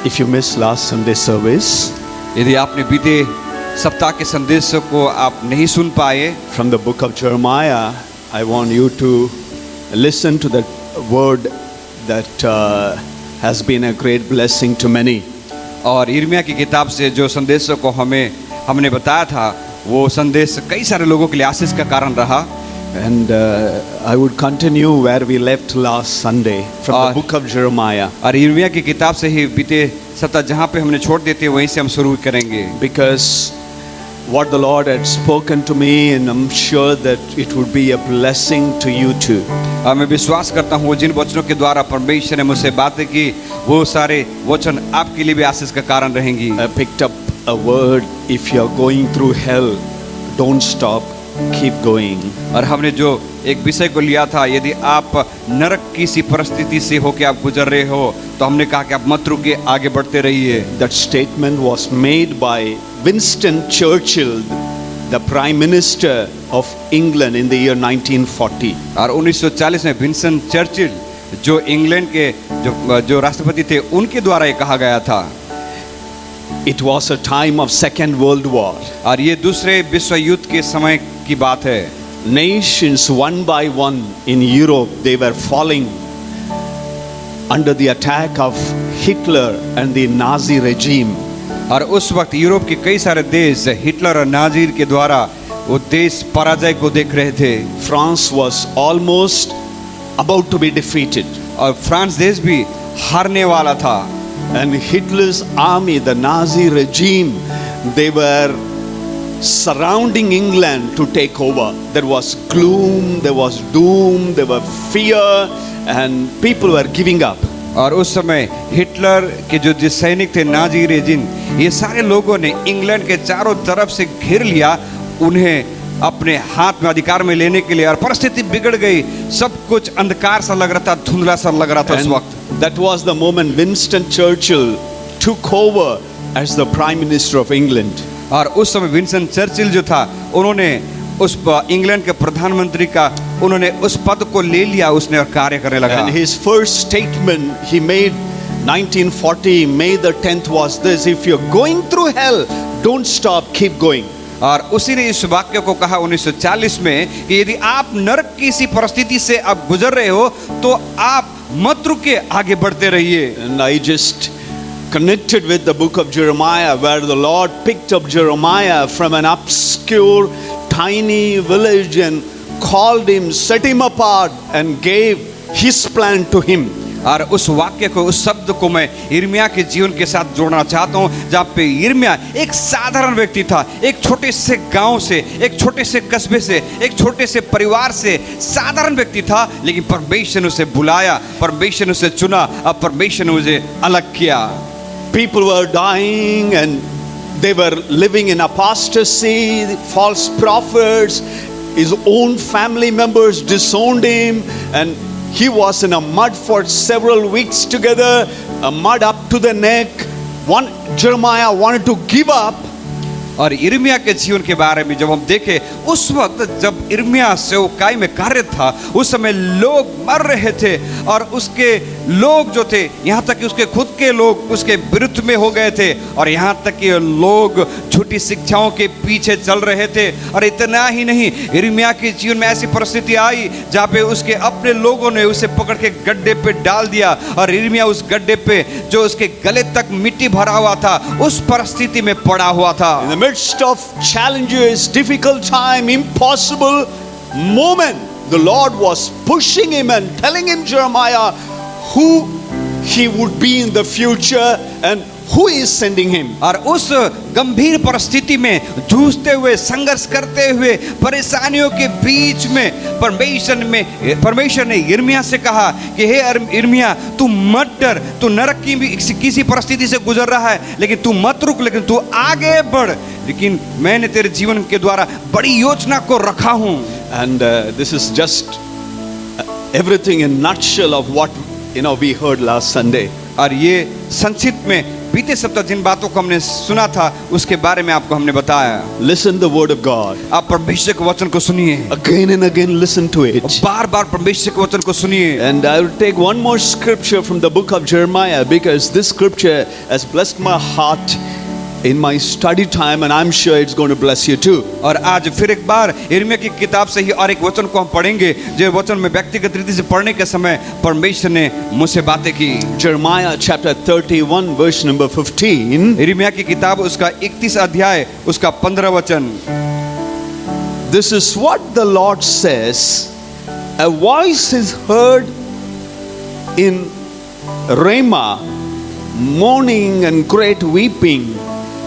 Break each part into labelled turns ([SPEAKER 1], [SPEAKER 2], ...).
[SPEAKER 1] If you missed last Sunday service,
[SPEAKER 2] यदि आपने बीते सप्ताह के संदेशों को आप नहीं सुन पाए,
[SPEAKER 1] from the book of Jeremiah, I want you to listen to that word that has been a great blessing to many.
[SPEAKER 2] और यिर्मयाह की किताब से जो संदेशों को हमने बताया था, वो संदेश कई सारे लोगों के लिए आशीष का कारण रहा।
[SPEAKER 1] And I would continue where we left last Sunday from the book of Jeremiah.
[SPEAKER 2] और यिर्मयाह की किताब से ही बीते सप्ताह जहाँ पे हमने छोड़ देते वहीं से हम शुरू करेंगे।
[SPEAKER 1] Because what the Lord had spoken to me, and I'm sure that it would be a blessing to you too.
[SPEAKER 2] और मैं विश्वास करता हूँ वो जिन वचनों के द्वारा परमेश्वर ने मुझसे बातें की, वो सारे वचन आपके लिए भी आशीष का कारण रहेंगी।
[SPEAKER 1] I picked up a word, if you are going through hell, don't stop, keep going.
[SPEAKER 2] और हमने जो एक विषय को लिया था, यदि आप नरक की सी परिस्थिति से होकर आप गुजर रहे हो, तो हमने कहा कि आप मत रुकिए, आगे बढ़ते रहिए।
[SPEAKER 1] That statement was made by Winston Churchill, the Prime Minister of England in the year 1940.
[SPEAKER 2] और 1940 में विंस्टन चर्चिल जो इंग्लैंड के जो राष्ट्रपति थे, उनके द्वारा ये कहा गया था।
[SPEAKER 1] It was a time of Second World War.
[SPEAKER 2] और ये दूसरे विश्व युद्ध के समय की बात है।
[SPEAKER 1] Nations one by one in Europe, they were falling under the attack of Hitler and the Nazi regime.
[SPEAKER 2] और उस वक्त यूरोप के कई सारे देश हिटलर और नाजीर के द्वारा वो देश पराजय को देख रहे थे।
[SPEAKER 1] France was almost about to be defeated.
[SPEAKER 2] और फ्रांस देश भी हारने वाला था।
[SPEAKER 1] And Hitler's army, the Nazi regime, they were surrounding England to take over. There was gloom, there was doom, there was fear, and people were giving up.
[SPEAKER 2] और उस समय Hitler के जो सैनिक थे, नाजी रेजिम, ये सारे लोगों ने इंग्लैंड के चारों तरफ से घेर लिया, उन्हें अपने हाथ में अधिकार में लेने के लिए। और परिस्थिति बिगड़ गई, सब कुछ अंधकार सा लग रहा था, धुंधला सा लग रहा था उस वक्त।
[SPEAKER 1] That was the moment Winston Churchill took over as the Prime Minister of England.
[SPEAKER 2] और उस समय विंस्टन चर्चिल जो था, उन्होंने उस इंग्लैंड के प्रधानमंत्री का उन्होंने उस पद को ले लिया, उसने और कार्य करने लगा।
[SPEAKER 1] And his first statement he made 1940 May the 10th was this: if you're going through hell, don't stop, keep going.
[SPEAKER 2] और उसी ने इस वाक्य को कहा 1940 में कि यदि आप नरक की इसी परिस्थिति से अब गुजर रहे हो, तो आप मत रुके, आगे बढ़ते रहिए।
[SPEAKER 1] And I just connected with the book of Jeremiah, where the Lord picked up Jeremiah from an obscure tiny village and called him, set him apart and gave his plan to him.
[SPEAKER 2] और उस वाक्य को, उस शब्द को मैं यिर्मयाह के जीवन के साथ जोड़ना चाहता हूँ, जहाँ पे यिर्मयाह एक साधारण व्यक्ति था, एक छोटे से गांव से, एक छोटे से कस्बे से, एक छोटे से परिवार से साधारण व्यक्ति था, लेकिन परमेश्वर ने उसे बुलाया, परमेश्वर ने उसे चुना, अब परमेश्वर ने उसे अलग किया।
[SPEAKER 1] People were dying and they were living in apostasy, false prophets, his own family members disowned him, and he was in a mud for several weeks together, a mud up to the neck. Jeremiah wanted to give up.
[SPEAKER 2] और यिर्मयाह के जीवन के बारे में जब हम देखें, उस वक्त जब यिर्मयाह सेवकाई में कार्य था, उस समय लोग मर रहे थे और उसके लोग जो थे, यहाँ तक कि उसके खुद के लोग उसके विरुद्ध में हो गए थे, और यहाँ तक कि लोग झूठी शिक्षाओं के पीछे चल रहे थे। और इतना ही नहीं, यिर्मयाह के जीवन में ऐसी परिस्थिति आई जहाँ पे उसके अपने लोगों ने उसे पकड़ के गड्ढे पे डाल दिया, और यिर्मयाह उस गड्ढे पे जो उसके गले तक मिट्टी भरा हुआ था, उस परिस्थिति में पड़ा हुआ था।
[SPEAKER 1] Midst of challenges, difficult time, impossible moment, the Lord was pushing him and telling him, Jeremiah, who he would be in the future and who is sending him.
[SPEAKER 2] और उस गंभीर परिस्थिति में जूझते हुए, संघर्ष करते हुए, परेशानियों के बीच में परमेश्वर ने यिर्मयाह से कहा कि हे यिर्मयाह, तू मत डर, तू नरक की किसी परिस्थिति से गुजर रहा है, लेकिन तू मत रुक, लेकिन तू आगे बढ़, लेकिन मैंने तेरे जीवन के द्वारा बड़ी योजना को रखा हूं।
[SPEAKER 1] And this is just everything in nutshell of what we heard last Sunday.
[SPEAKER 2] और ये संक्षिप्त में बीते सप्ताह जिन बातों को हमने सुना था उसके बारे में आपको हमने बताया।
[SPEAKER 1] Listen the word of God.
[SPEAKER 2] आप परमेश्वर के वचन को सुनिए,
[SPEAKER 1] Again and again listen to it.
[SPEAKER 2] बार बार परमेश्वर के वचन को सुनिए।
[SPEAKER 1] And I will take one more scripture from the book of Jeremiah because this scripture has blessed my heart in my study time and I'm sure it's going to bless you too.
[SPEAKER 2] और आज फिर एक बार यिर्मयाह की किताब से ही और एक वचन को हम पढ़ेंगे जो वचन में व्यक्तिगत रीति से पढ़ने के समय परमेश्वर ने मुझसे बातें की।
[SPEAKER 1] Jeremiah chapter 31 verse number 15.
[SPEAKER 2] यिर्मयाह की किताब उसका 31 अध्याय उसका 15 वचन।
[SPEAKER 1] This is what the Lord says. A voice is heard in Ramah, mourning and great weeping.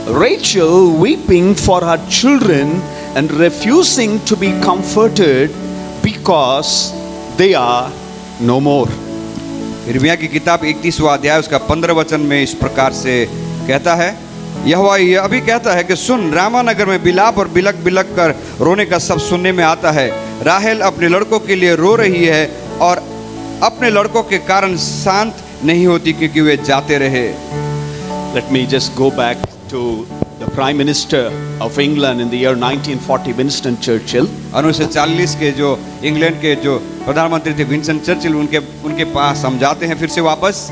[SPEAKER 1] Rachel weeping for her children and refusing to be comforted because they are no more.
[SPEAKER 2] यिर्मयाह की किताब 31वां अध्याय उसका 15 वचन में इस प्रकार से कहता है, यहोवा ये अभी कहता है कि सुन, रामा नगर में बिलाप और बिलक बिलक कर रोने का सब सुनने में आता है। राहेल अपने लड़कों के लिए रो रही है और अपने लड़कों के कारण शांत नहीं होती क्योंकि वे जाते रहे।
[SPEAKER 1] Let me just go back to the Prime Minister of England in the year 1940, Winston Churchill.
[SPEAKER 2] 1940 के जो इंग्लैंड के जो प्रधानमंत्री थे विंस्टन चर्चिल, उनके पास हम जाते हैं फिर से वापस।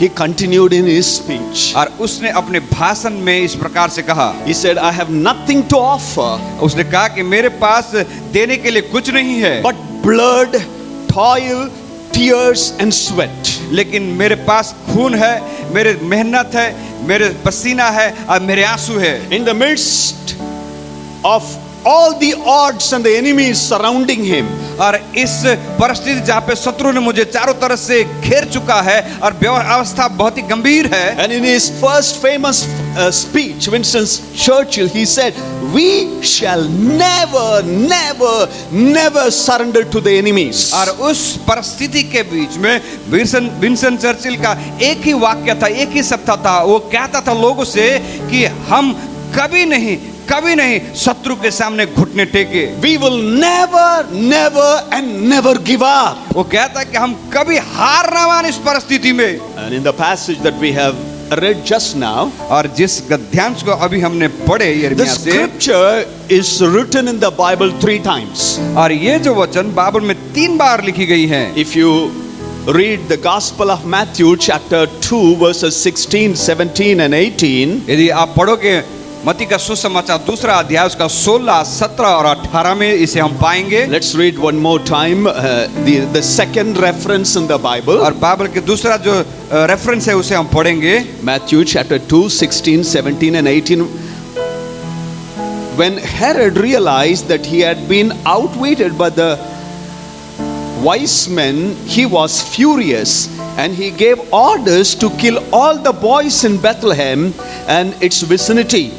[SPEAKER 1] He continued in his speech.
[SPEAKER 2] और उसने अपने भाषण में इस प्रकार से कहा,
[SPEAKER 1] He said, I have nothing to offer
[SPEAKER 2] उसने कहा कि मेरे पास देने के लिए कुछ नहीं है,
[SPEAKER 1] but blood, toil, tears and sweat.
[SPEAKER 2] लेकिन मेरे पास खून है, मेरे मेहनत है, मेरे पसीना है और मेरे आंसू है।
[SPEAKER 1] In the midst of all the odds and the enemies surrounding him,
[SPEAKER 2] और इस परिस्थिति जहाँ पे शत्रु ने मुझे चारों तरफ से घेर चुका है और अवस्था बहुत ही गंभीर है।
[SPEAKER 1] and in his first famous speech, Winston Churchill, he said, we shall never, never, never surrender to the enemies.
[SPEAKER 2] और उस परिस्थिति के बीच में विंस्टन चर्चिल का एक ही वाक्य था, एक ही शब्द था। वो कहता था लोगों से कि हम कभी नहीं शत्रु के सामने घुटने टेके।
[SPEAKER 1] We will never, never and never give up.
[SPEAKER 2] वो कहता है कि हम कभी हार ना मान इस परिस्थिति में।
[SPEAKER 1] And in the passage that we have read just now,
[SPEAKER 2] और जिस गद्यांश को अभी हमने पढ़े
[SPEAKER 1] the
[SPEAKER 2] यिर्मयाह से,
[SPEAKER 1] scripture is written in the Bible 3 times.
[SPEAKER 2] और ये जो वचन बाइबल में 3 बार लिखी गई है।
[SPEAKER 1] If you read the Gospel of Matthew chapter 2 verses 16, 17 and 18,
[SPEAKER 2] यदि आप पढ़ोगे मत्ती का सुसमाचार 2 अध्याय उसका 16, 17 और 18 में इसे हम पाएंगे।
[SPEAKER 1] let's read one more time the second reference in the Bible.
[SPEAKER 2] और बाइबल के दूसरा जो रेफरेंस है उसे हम पढ़ेंगे।
[SPEAKER 1] Matthew chapter 2, 16, 17 and 18. When Herod realized that he had been outwitted by the wise men, he was furious and he gave orders to kill all the boys in Bethlehem and its vicinity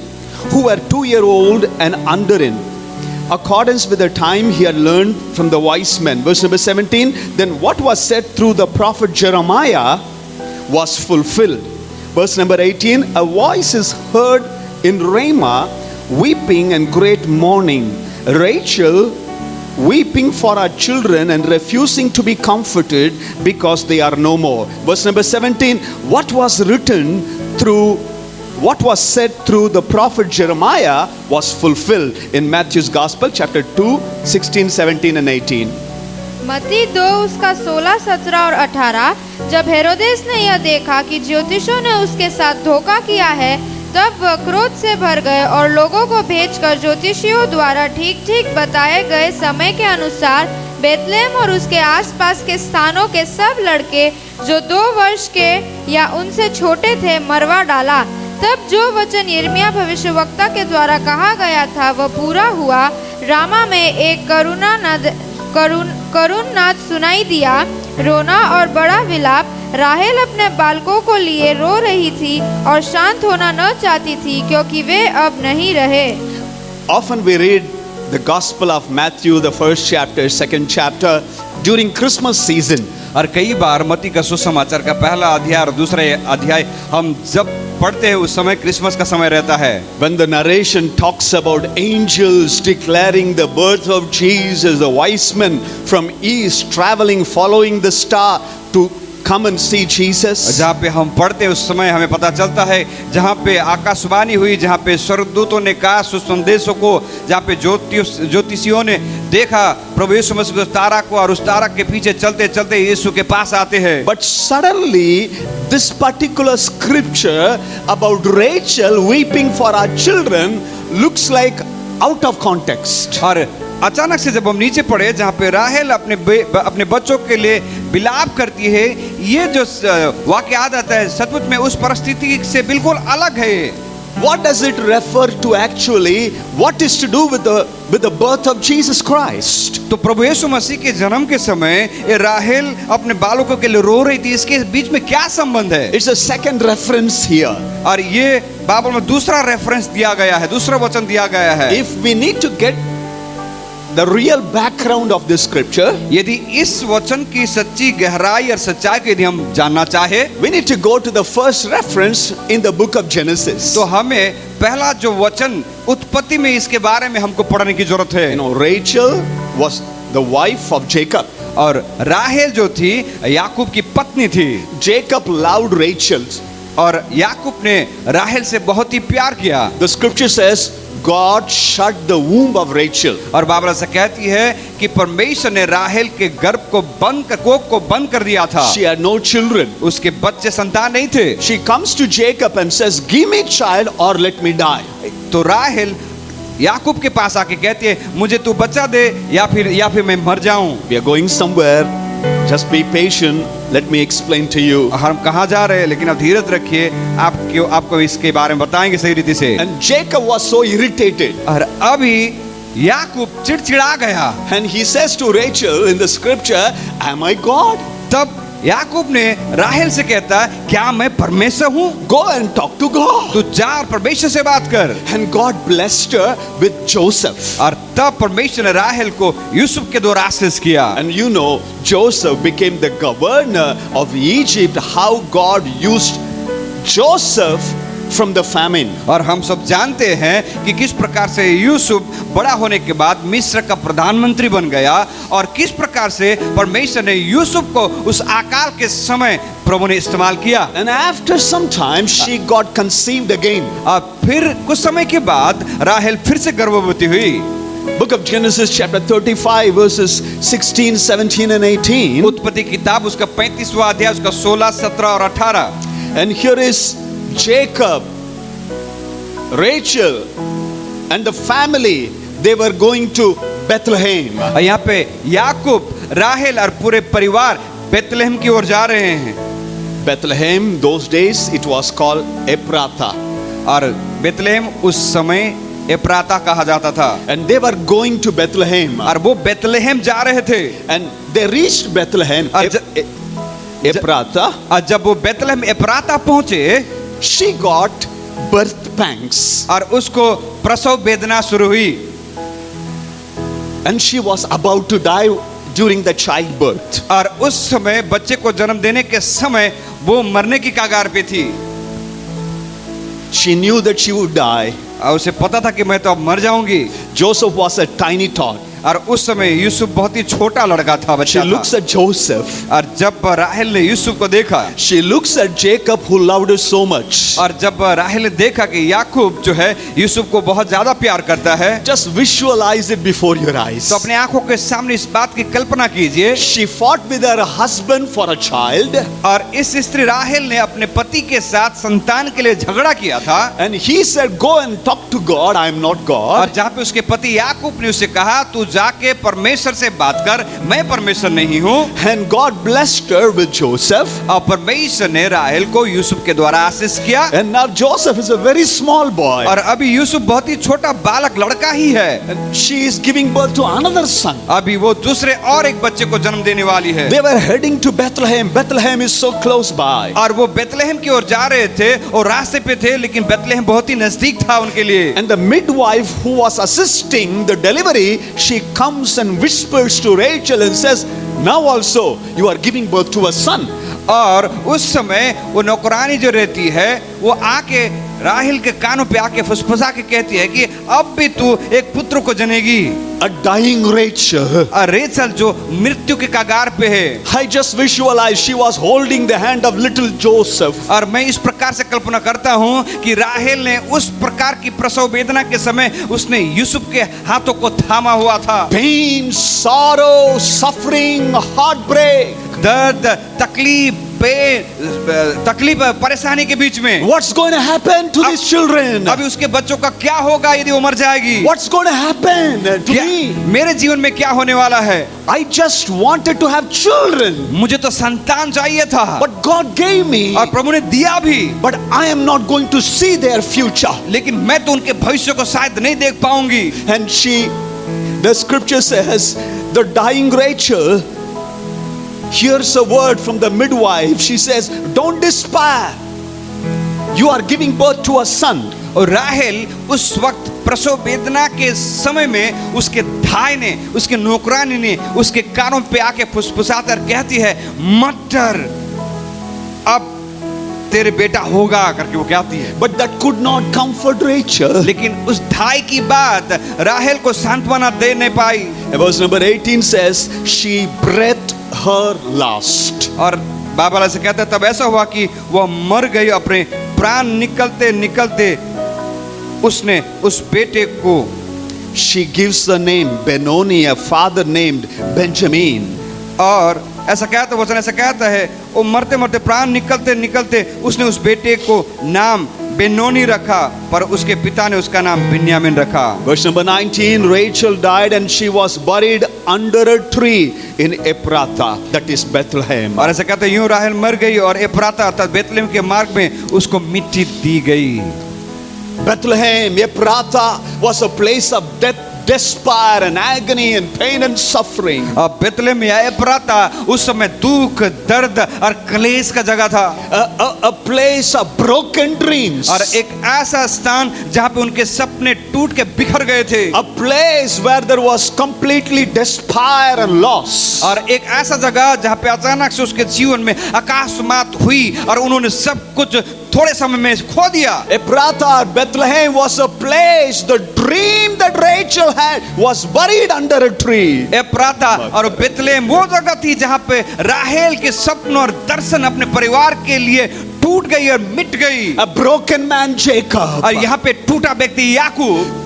[SPEAKER 1] who were 2-year-old and under in accordance with the time he had learned from the wise men. Verse number 17, then what was said through the prophet Jeremiah was fulfilled. Verse number 18, a voice is heard in Ramah, weeping and great mourning, Rachel weeping for her children and refusing to be comforted because they are no more. Verse number 17, what was said through the prophet Jeremiah was fulfilled in Matthew's Gospel chapter 2, 16, 17 and 18.
[SPEAKER 3] मत्ती 2 उसका 16, 17 और 18। जब हेरोदेस ने यह देखा कि ज्योतिषों ने उसके साथ धोखा किया है, तब वह क्रोध से भर गए और लोगों को भेजकर ज्योतिषियों द्वारा ठीक ठीक बताए गए समय के अनुसार बेतलेहम और उसके आसपास के स्थानों के सब लड़के जो 2 वर्ष के या उनसे छोटे थे मरवा डाला। तब जो वचन यिर्मयाह भविष्यवक्ता के द्वारा कहा गया था वह पूरा हुआ। रामा में एक करुण नाद सुनाई दिया, रोना और विलाप विलाप। राहेल अपने बालकों को लिए रो रही थी और शांत होना न चाहती थी क्योंकि वे अब नहीं रहे।
[SPEAKER 1] Often we read the Gospel of Matthew, the first chapter, second chapter during Christmas season.
[SPEAKER 2] और कई बार मत्ती का सुसमाचार का पहला अध्याय और दूसरा अध्याय हम जब पढ़ते हैं उस समय क्रिसमस का समय रहता है।
[SPEAKER 1] When the narration talks about angels declaring the birth of Jesus, the wise men from east traveling following the star to come and see Jesus.
[SPEAKER 2] जहाँ पे हम पढ़ते उस समय हमें पता चलता है जहाँ पे आकाशवाणी हुई, जहाँ पे स्वर्गदूतों ने कहा सुसंदेशों को, जहाँ पे ज्योतिषियों ने देखा प्रभु यीशु मसीह के तारा को, और उस तारा के पीछे चलते चलते यीशु के पास आते हैं।
[SPEAKER 1] But suddenly, this particular scripture about Rachel weeping for our children looks like out of context.
[SPEAKER 2] और अचानक से जब हम नीचे पढ़े जहाँ पे राहेल अपने बच्चों के लिए विलाप करती है, ये जो वाक्य आता है सचमुच में उस परिस्थिति से बिल्कुल अलग है।
[SPEAKER 1] What does it refer to actually? What is to do with the birth of Jesus Christ?
[SPEAKER 2] तो प्रभु यीशु मसीह के जन्म के समय ये राहेल अपने बालकों के लिए रो रही थी, इसके बीच में क्या संबंध है?
[SPEAKER 1] It's a second reference here.
[SPEAKER 2] और ये बाइबल में दूसरा रेफरेंस दिया गया है, दूसरा वचन दिया गया है।
[SPEAKER 1] If we need to get the real background of this scripture,
[SPEAKER 2] यदि इस वचन की सच्ची गहराई और सच्चाई को यदि हम जानना चाहे,
[SPEAKER 1] we need to go to the first reference in the book of Genesis.
[SPEAKER 2] तो हमें पहला जो वचन उत्पत्ति में इसके बारे में हमको पढ़ने की जरूरत है।
[SPEAKER 1] You know, Rachel was the wife of Jacob.
[SPEAKER 2] और राहेल जो थी याकूब की पत्नी थी।
[SPEAKER 1] Jacob loved Rachel.
[SPEAKER 2] और याकूब ने राहेल से बहुत ही प्यार किया।
[SPEAKER 1] The scripture says God shut the womb of Rachel.
[SPEAKER 2] और बाइबल ऐसा कहती है कि परमेश्वर ने राहेल के गर्भ को कोख को बंद कर दिया था।
[SPEAKER 1] She had no children.
[SPEAKER 2] उसके बच्चे संतान नहीं थे।
[SPEAKER 1] She comes to Jacob and says, "Give me child or let me die."
[SPEAKER 2] तो राहेल याकूब के पास आके कहती है मुझे तू बच्चा दे या फिर मैं मर जाऊं।
[SPEAKER 1] We are going somewhere. Just be patient. Let me explain to you.
[SPEAKER 2] हम कहाँ जा रहे हैं, लेकिन आप धीरज रखिए, आपको इसके बारे में बताएंगे सही रीति से।
[SPEAKER 1] And Jacob was so irritated.
[SPEAKER 2] और अभी याकूब चिड़चिड़ा गया।
[SPEAKER 1] And he says to Rachel in the scripture, "Am I God?"
[SPEAKER 2] तब याकूब ने राहेल से कहता क्या मैं परमेश्वर हूँ?
[SPEAKER 1] Go and talk to God.
[SPEAKER 2] तू जा और परमेश्वर से बात कर।
[SPEAKER 1] And God blessed her with Joseph.
[SPEAKER 2] और तब परमेश्वर ने राहेल को यूसुफ के द्वारा आशीष किया।
[SPEAKER 1] And you know, Joseph became the governor of Egypt. How God used Joseph from the famine.
[SPEAKER 2] और हम सब जानते हैं कि किस प्रकार से यूसुफ बड़ा होने के बाद मिस्र का प्रधानमंत्री बन गया, और किस प्रकार से परमेश्वर ने यूसुफ को उस अकाल के समय प्रभु ने इस्तेमाल किया।
[SPEAKER 1] And after some time she got conceived again.
[SPEAKER 2] अब फिर कुछ समय के बाद राहेल फिर से गर्भवती हुई।
[SPEAKER 1] Book of Genesis chapter 35 verses 16, 17 and 18.
[SPEAKER 2] उत्पत्ति किताब उसका 35वां अध्याय उसका 16, 17 और 18।
[SPEAKER 1] And here is Jacob, Rachel and the family. They were going to Bethlehem.
[SPEAKER 2] यहाँ पे याकूब, राहेल और पूरे परिवार बेतलेहम की ओर जा रहे हैं।
[SPEAKER 1] Bethlehem, those days it was called Ephrathah.
[SPEAKER 2] और बेतलेहम उस समय एप्राता कहा जाता था।
[SPEAKER 1] And they were going to Bethlehem.
[SPEAKER 2] और वो बेतलेहम जा रहे थे।
[SPEAKER 1] And they reached Bethlehem. Ephrathah.
[SPEAKER 2] और जब वो बेतलेहम एप्राता पहुंचे,
[SPEAKER 1] she got birth pangs.
[SPEAKER 2] और उसको प्रसव वेदना शुरू हुई।
[SPEAKER 1] And she was about to die during the childbirth.
[SPEAKER 2] और उस समय बच्चे को जन्म देने के समय वो मरने की कगार पे थी।
[SPEAKER 1] She knew that she would die.
[SPEAKER 2] और उसे पता था कि मैं तो अब मर जाऊंगी।
[SPEAKER 1] Joseph was a tiny tot.
[SPEAKER 2] और उस समय यूसुफ बहुत ही छोटा लड़का था, बच्चा
[SPEAKER 1] She looks
[SPEAKER 2] था।
[SPEAKER 1] at Joseph.
[SPEAKER 2] और जब राहेल ने यूसुफ को देखा,
[SPEAKER 1] She looks at Jacob who loved her so much.
[SPEAKER 2] और जब राहेल ने देखा कि याकूब जो है यूसुफ को बहुत ज्यादा प्यार करता है,
[SPEAKER 1] Just visualize it before your eyes.
[SPEAKER 2] तो अपने आंखों के सामने इस बात की कल्पना कीजिए।
[SPEAKER 1] She fought with her husband for a child.
[SPEAKER 2] और इस स्त्री राहेल ने अपने पति के साथ संतान के लिए झगड़ा किया था।
[SPEAKER 1] And he said, "Go and talk to God. I am not God."
[SPEAKER 2] और जहाँ पे उसके पति याकूब ने उसे कहा तू जाके परमेश्वर से बात कर, मैं परमेश्वर नहीं हूँ।
[SPEAKER 1] And God blessed her with Joseph.
[SPEAKER 2] और परमेश्वर ने राहेल को यूसुफ के द्वारा आशीष किया।
[SPEAKER 1] And now Joseph is a very small boy.
[SPEAKER 2] और अभी यूसुफ बहुत ही छोटा बालक लड़का ही है।
[SPEAKER 1] And she is giving birth to another son.
[SPEAKER 2] अभी वो दूसरे और एक बच्चे को जन्म देने वाली है।
[SPEAKER 1] They were heading to Bethlehem. Bethlehem is so close by.
[SPEAKER 2] और वो बेतलेहम की ओर जा रहे थे और रास्ते पे थे, लेकिन बेतलेहम बहुत ही नजदीक था उनके लिए।
[SPEAKER 1] And the midwife who was assisting the delivery, she comes and whispers to Rachel and says, "Now also you are giving birth to a son."
[SPEAKER 2] और उस समय वो नौकरानी जो रहती है वो आके राहेल के कानों पे आके फुसफुसा के कहती है कि अब भी तू एक पुत्र को जनेगी।
[SPEAKER 1] A dying Rachel.
[SPEAKER 2] और रेचल जो मृत्यु के कगार पे है।
[SPEAKER 1] I just visualize she was holding the hand of little Joseph.
[SPEAKER 2] और मैं इस प्रकार से कल्पना करता हूँ कि राहेल ने उस प्रकार की प्रसव वेदना के समय उसने यूसुफ के हाथों को थामा हुआ था।
[SPEAKER 1] Pain, sorrow, suffering, heartbreak.
[SPEAKER 2] दर्द, तकलीफ परेशानी के बीच में
[SPEAKER 1] What's going to happen to these children?
[SPEAKER 2] अभी उसके बच्चों का क्या होगा यदि वो मर जाएगी?
[SPEAKER 1] What's going to happen to
[SPEAKER 2] क्या
[SPEAKER 1] me?
[SPEAKER 2] मेरे जीवन में क्या होने वाला है?
[SPEAKER 1] I just wanted to have children,
[SPEAKER 2] मुझे तो संतान चाहिए था
[SPEAKER 1] but God gave me.
[SPEAKER 2] और प्रभु ने दिया भी,
[SPEAKER 1] But I am not going to see their future.
[SPEAKER 2] लेकिन मैं तो उनके भविष्य को शायद नहीं देख पाऊंगी।
[SPEAKER 1] And the scripture says, the dying Rachel hears a word from the midwife. She says, don't despair. You are giving birth to a son.
[SPEAKER 2] और राहेल उस वक्त प्रसव वेदना के समय में उसके भाई ने, उसके नौकरानी ने उसके कानों पे आके फुसफुसाकर कहती है, मत डर, अब तेरे बेटा होगा करके वो कहती है।
[SPEAKER 1] But that could not comfort Rachel.
[SPEAKER 2] लेकिन उस धाई की बात राहेल को सांत्वना दे नहीं पाई।
[SPEAKER 1] Verse number 18 says, she breathed her last.
[SPEAKER 2] और बाइबल ऐसे कहता है, तब ऐसा हुआ कि वह मर गई, अपने प्राण निकलते निकलते उसने उस बेटे को,
[SPEAKER 1] she gives the name Benoni, a father named Benjamin.
[SPEAKER 2] और ऐसा कहता, वचन ऐसा कहता है, वो मरते मरते प्राण निकलते निकलते उसने उस बेटे को नाम बेनोनी रखा, पर उसके पिता ने उसका नाम बिन्यामीन रखा।
[SPEAKER 1] Verse number 19, Rachel died and she was buried under a tree in Ephrathah, that is Bethlehem.
[SPEAKER 2] और ऐसा कहता है, यूं राहेल मर गई और एप्राता अर्थात बेतलेहम के मार्ग में उसको मिट्टी दी गई।
[SPEAKER 1] Bethlehem, Ephrathah was a place of death, despair and agony and pain and suffering.
[SPEAKER 2] अब बेतलेहम या एप्राता उस समय दुख, दर्द और क्लेश का जगह था।
[SPEAKER 1] A place of broken dreams.
[SPEAKER 2] और एक ऐसा स्थान जहाँ पे उनके सपने टूट के बिखर गए थे।
[SPEAKER 1] A place where there was completely despair and loss.
[SPEAKER 2] और एक ऐसा जगह जहाँ पे अचानक से उसके जीवन में अकस्मात हुई और उन्होंने सब कुछ थोड़े समय में खो दिया।
[SPEAKER 1] Ephrathah, Bethlehem was a place, the dream that Rachel had was buried under a tree.
[SPEAKER 2] एप्राता और बेतलेहम वो जगह थी जहाँ पे राहेल के सपन और दर्शन अपने परिवार के लिए टूट गई और मिट गई।
[SPEAKER 1] A broken man Jacob.
[SPEAKER 2] और यहाँ पे टूटा व्यक्ति याकूब।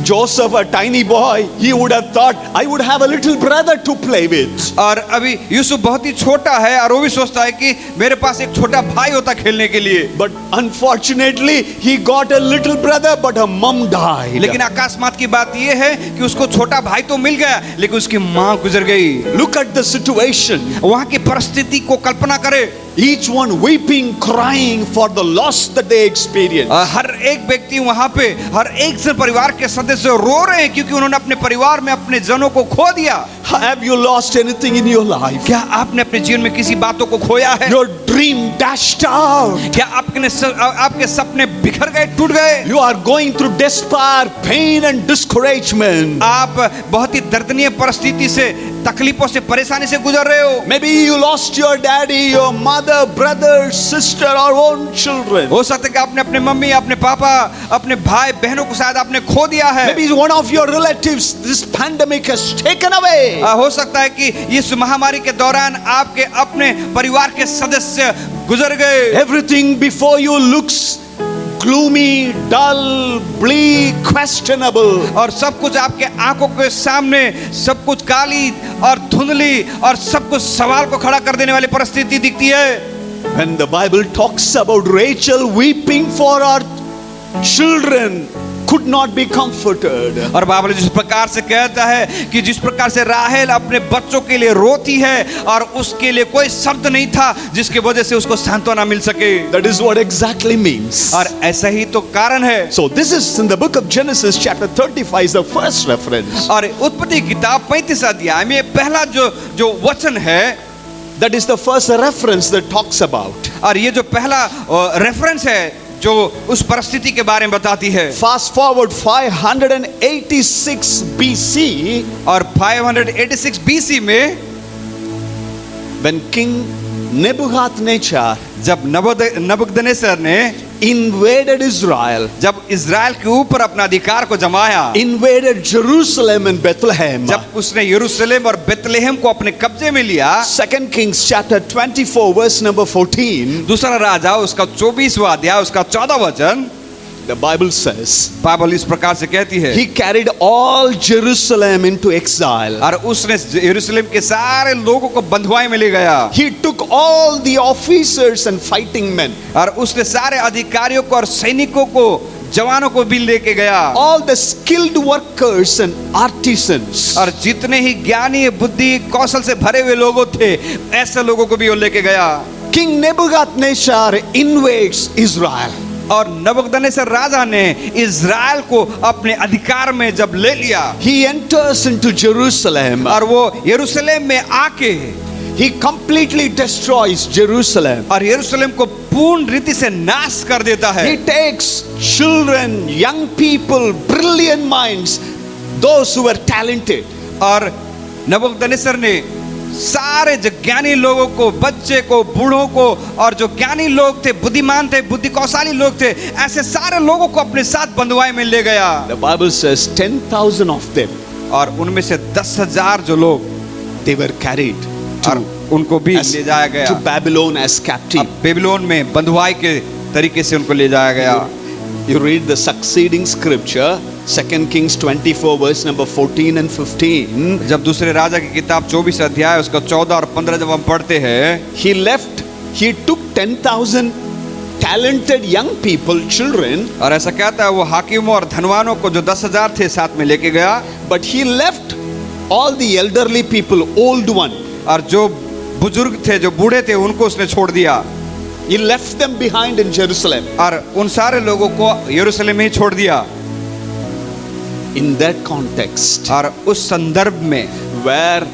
[SPEAKER 1] Joseph, a tiny boy, he would have thought, I would have a little brother to play with.
[SPEAKER 2] और अभी यूसुफ बहुत ही छोटा है और वो भी सोचता है कि मेरे पास एक छोटा भाई होता खेलने के लिए।
[SPEAKER 1] But unfortunately, he got a little brother, but her mom died.
[SPEAKER 2] लेकिन अकस्मात की बात ये है कि उसको छोटा भाई तो मिल गया, लेकिन उसकी माँ गुजर गई।
[SPEAKER 1] Look at the situation.
[SPEAKER 2] वहाँ की परिस्थिति को कल्पना करें।
[SPEAKER 1] Each one weeping, crying for the loss that they experienced.
[SPEAKER 2] हर एक व्यक्ति वहाँ पे, हर एक जन परिवार के सदस्य रो रहे हैं क्योंकि उन्होंने अपने परिवार में अपने जनों को खो दिया।
[SPEAKER 1] Have you lost anything in your life?
[SPEAKER 2] क्या आपने अपने जीवन में किसी बातों को खोया है?
[SPEAKER 1] Your dream dashed out.
[SPEAKER 2] क्या आपके सपने बिखर गए, टूट गए?
[SPEAKER 1] You are going through despair, pain and discouragement.
[SPEAKER 2] आप बहुत ही दर्दनीय परिस्थिति से, तकलीफों से, परेशानी से गुजर रहे हो।
[SPEAKER 1] Maybe you lost your daddy, your mother, brother, sister or own children.
[SPEAKER 2] हो सकता है कि आपने अपने मम्मी, अपने पापा, अपने भाई बहनों को शायद आपने खो दिया है।
[SPEAKER 1] Maybe one of your relatives, this pandemic has taken away.
[SPEAKER 2] हो सकता है कि इस महामारी के दौरान आपके अपने परिवार के सदस्य गुजर गए।
[SPEAKER 1] Everything before you looks gloomy, dull, bleak, questionable.
[SPEAKER 2] और सब कुछ आपके आंखों के सामने, सब कुछ काली और धुंधली और सब कुछ सवाल को खड़ा कर देने वाली परिस्थिति दिखती है।
[SPEAKER 1] When the Bible talks about Rachel weeping for her children, could not be comforted.
[SPEAKER 2] और बाइबल जिस प्रकार से कहता है कि जिस प्रकार से राहेल अपने बच्चों के लिए रोती है और उसके लिए कोई शब्द नहीं था जिसकी वजह से उसको सांत्वना मिल सके।
[SPEAKER 1] That is what exactly means.
[SPEAKER 2] और ऐसा ही तो कारण है।
[SPEAKER 1] So this is in the book of Genesis chapter 35 is the first reference.
[SPEAKER 2] और उत्पत्ति किताब 35 अध्याय में पहला जो वचन है,
[SPEAKER 1] that is the first reference that talks about.
[SPEAKER 2] और ये जो पहला रेफरेंस है जो उस परिस्थिति के बारे में बताती है।
[SPEAKER 1] Fast forward 586 BC,
[SPEAKER 2] और 586 BC में
[SPEAKER 1] when King Nebuchadnezzar
[SPEAKER 2] जब नबूकदनेस्सर ने
[SPEAKER 1] invaded Israel,
[SPEAKER 2] जब इज़राइल के ऊपर अपना अधिकार को जमाया,
[SPEAKER 1] invaded Jerusalem and Bethlehem.
[SPEAKER 2] जब उसने यरूशलेम और बेतलेहम को अपने कब्जे में लिया,
[SPEAKER 1] 2 Kings chapter 24 verse number 14,
[SPEAKER 2] दूसरा राजा उसका 24वां अध्याय उसका 14 वचन,
[SPEAKER 1] the Bible says,
[SPEAKER 2] बाइबल इस प्रकार से कहती है,
[SPEAKER 1] he carried all Jerusalem into exile.
[SPEAKER 2] और उसने यरूशलेम के सारे लोगों को बंधुआई में ले गया,
[SPEAKER 1] He took all the officers and fighting men,
[SPEAKER 2] और उसने सारे अधिकारियों को और सैनिकों को, जवानों को भी लेके गया,
[SPEAKER 1] all the skilled workers and artisans.
[SPEAKER 2] और जितने ही ज्ञानी बुद्धि कौशल से भरे हुए लोगों थे, ऐसे लोगों को भी वो लेके गया।
[SPEAKER 1] King Nebuchadnezzar invades Israel.
[SPEAKER 2] और नबूकदनेस्सर राजा ने इज़राइल को अपने अधिकार में जब ले लिया,
[SPEAKER 1] He enters into Jerusalem.
[SPEAKER 2] और वो यरूशलेम में आके
[SPEAKER 1] He completely destroys Jerusalem.
[SPEAKER 2] और यरूशलेम को पूर्ण रीति से नाश कर देता है।
[SPEAKER 1] He takes children, young people, brilliant minds, those who were talented.
[SPEAKER 2] और नबूकदनेस्सर ने सारे जो ज्ञानी लोगों को, बच्चे को, बूढ़ों को, और जो ज्ञानी लोग थे, बुद्धिमान थे, बुद्धि कौशली लोग थे, ऐसे सारे लोगों को अपने साथ बंधुआई में ले गया।
[SPEAKER 1] The Bible says 10,000 of them,
[SPEAKER 2] और उनमें से 10,000 जो लोग,
[SPEAKER 1] they were carried
[SPEAKER 2] और उनको भी ले जाया
[SPEAKER 1] to
[SPEAKER 2] गया,
[SPEAKER 1] Babylon as captive.
[SPEAKER 2] अब बेबीलोन में बंधुआई के तरीके से उनको ले जाया गया।
[SPEAKER 1] You read the succeeding scripture, 2 Kings 24 verse number 14 and 15.
[SPEAKER 2] जब दूसरे राजा की किताब 24 अध्याय उसका 14 और 15 जब हम पढ़ते हैं,
[SPEAKER 1] He took 10,000 talented young people, children,
[SPEAKER 2] और ऐसा कहता है वो हाकिमों और धनवानों को जो 10,000 थे साथ में लेके गया,
[SPEAKER 1] but he left all the elderly people, old one.
[SPEAKER 2] और जो बुजुर्ग थे, जो बूढ़े थे, उनको उसने छोड़ दिया,
[SPEAKER 1] He left them behind in Jerusalem.
[SPEAKER 2] और उन सारे लोगों को यरूशलेम में ही छोड़ दिया।
[SPEAKER 1] In that context,
[SPEAKER 2] और उस संदर्भ में
[SPEAKER 1] where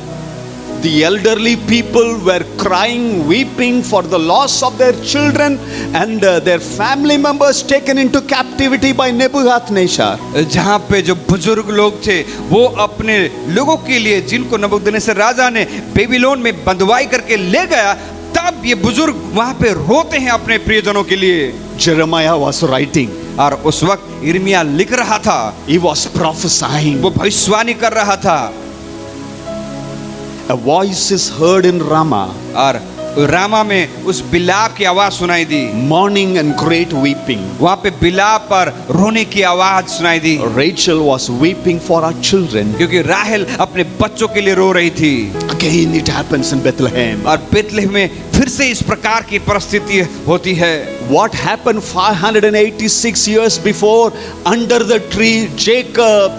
[SPEAKER 1] the elderly people were crying, weeping for the loss of their children and their family members taken into captivity by Nebuchadnezzar.
[SPEAKER 2] जहाँ पे जो बुजुर्ग लोग थे वो अपने लोगों के लिए, जिनको नबूकदनेस्सर राजा ने बेबीलोन में बंधुआई करके ले गया, तब ये बुजुर्ग वहाँ पे रोते हैं अपने प्रियजनों के लिए।
[SPEAKER 1] Jeremiah was writing.
[SPEAKER 2] और उस वक्त यिर्मयाह लिख रहा था,
[SPEAKER 1] He was prophesying.
[SPEAKER 2] वो भविष्यवाणी कर रहा था।
[SPEAKER 1] A voice is heard in Ramah,
[SPEAKER 2] और रामा में उस बिलाप की आवाज सुनाई दी,
[SPEAKER 1] mourning and great weeping.
[SPEAKER 2] वहाँ पे बिलाप पर रोने की आवाज सुनाई दी,
[SPEAKER 1] Rachel was weeping for her children.
[SPEAKER 2] क्योंकि राहेल अपने बच्चों के लिए रो रही थी।
[SPEAKER 1] Again it happens in Bethlehem.
[SPEAKER 2] और बेतलेहम में फिर से इस प्रकार की परिस्थिति होती है।
[SPEAKER 1] What happened 586 years before under the tree, Jacob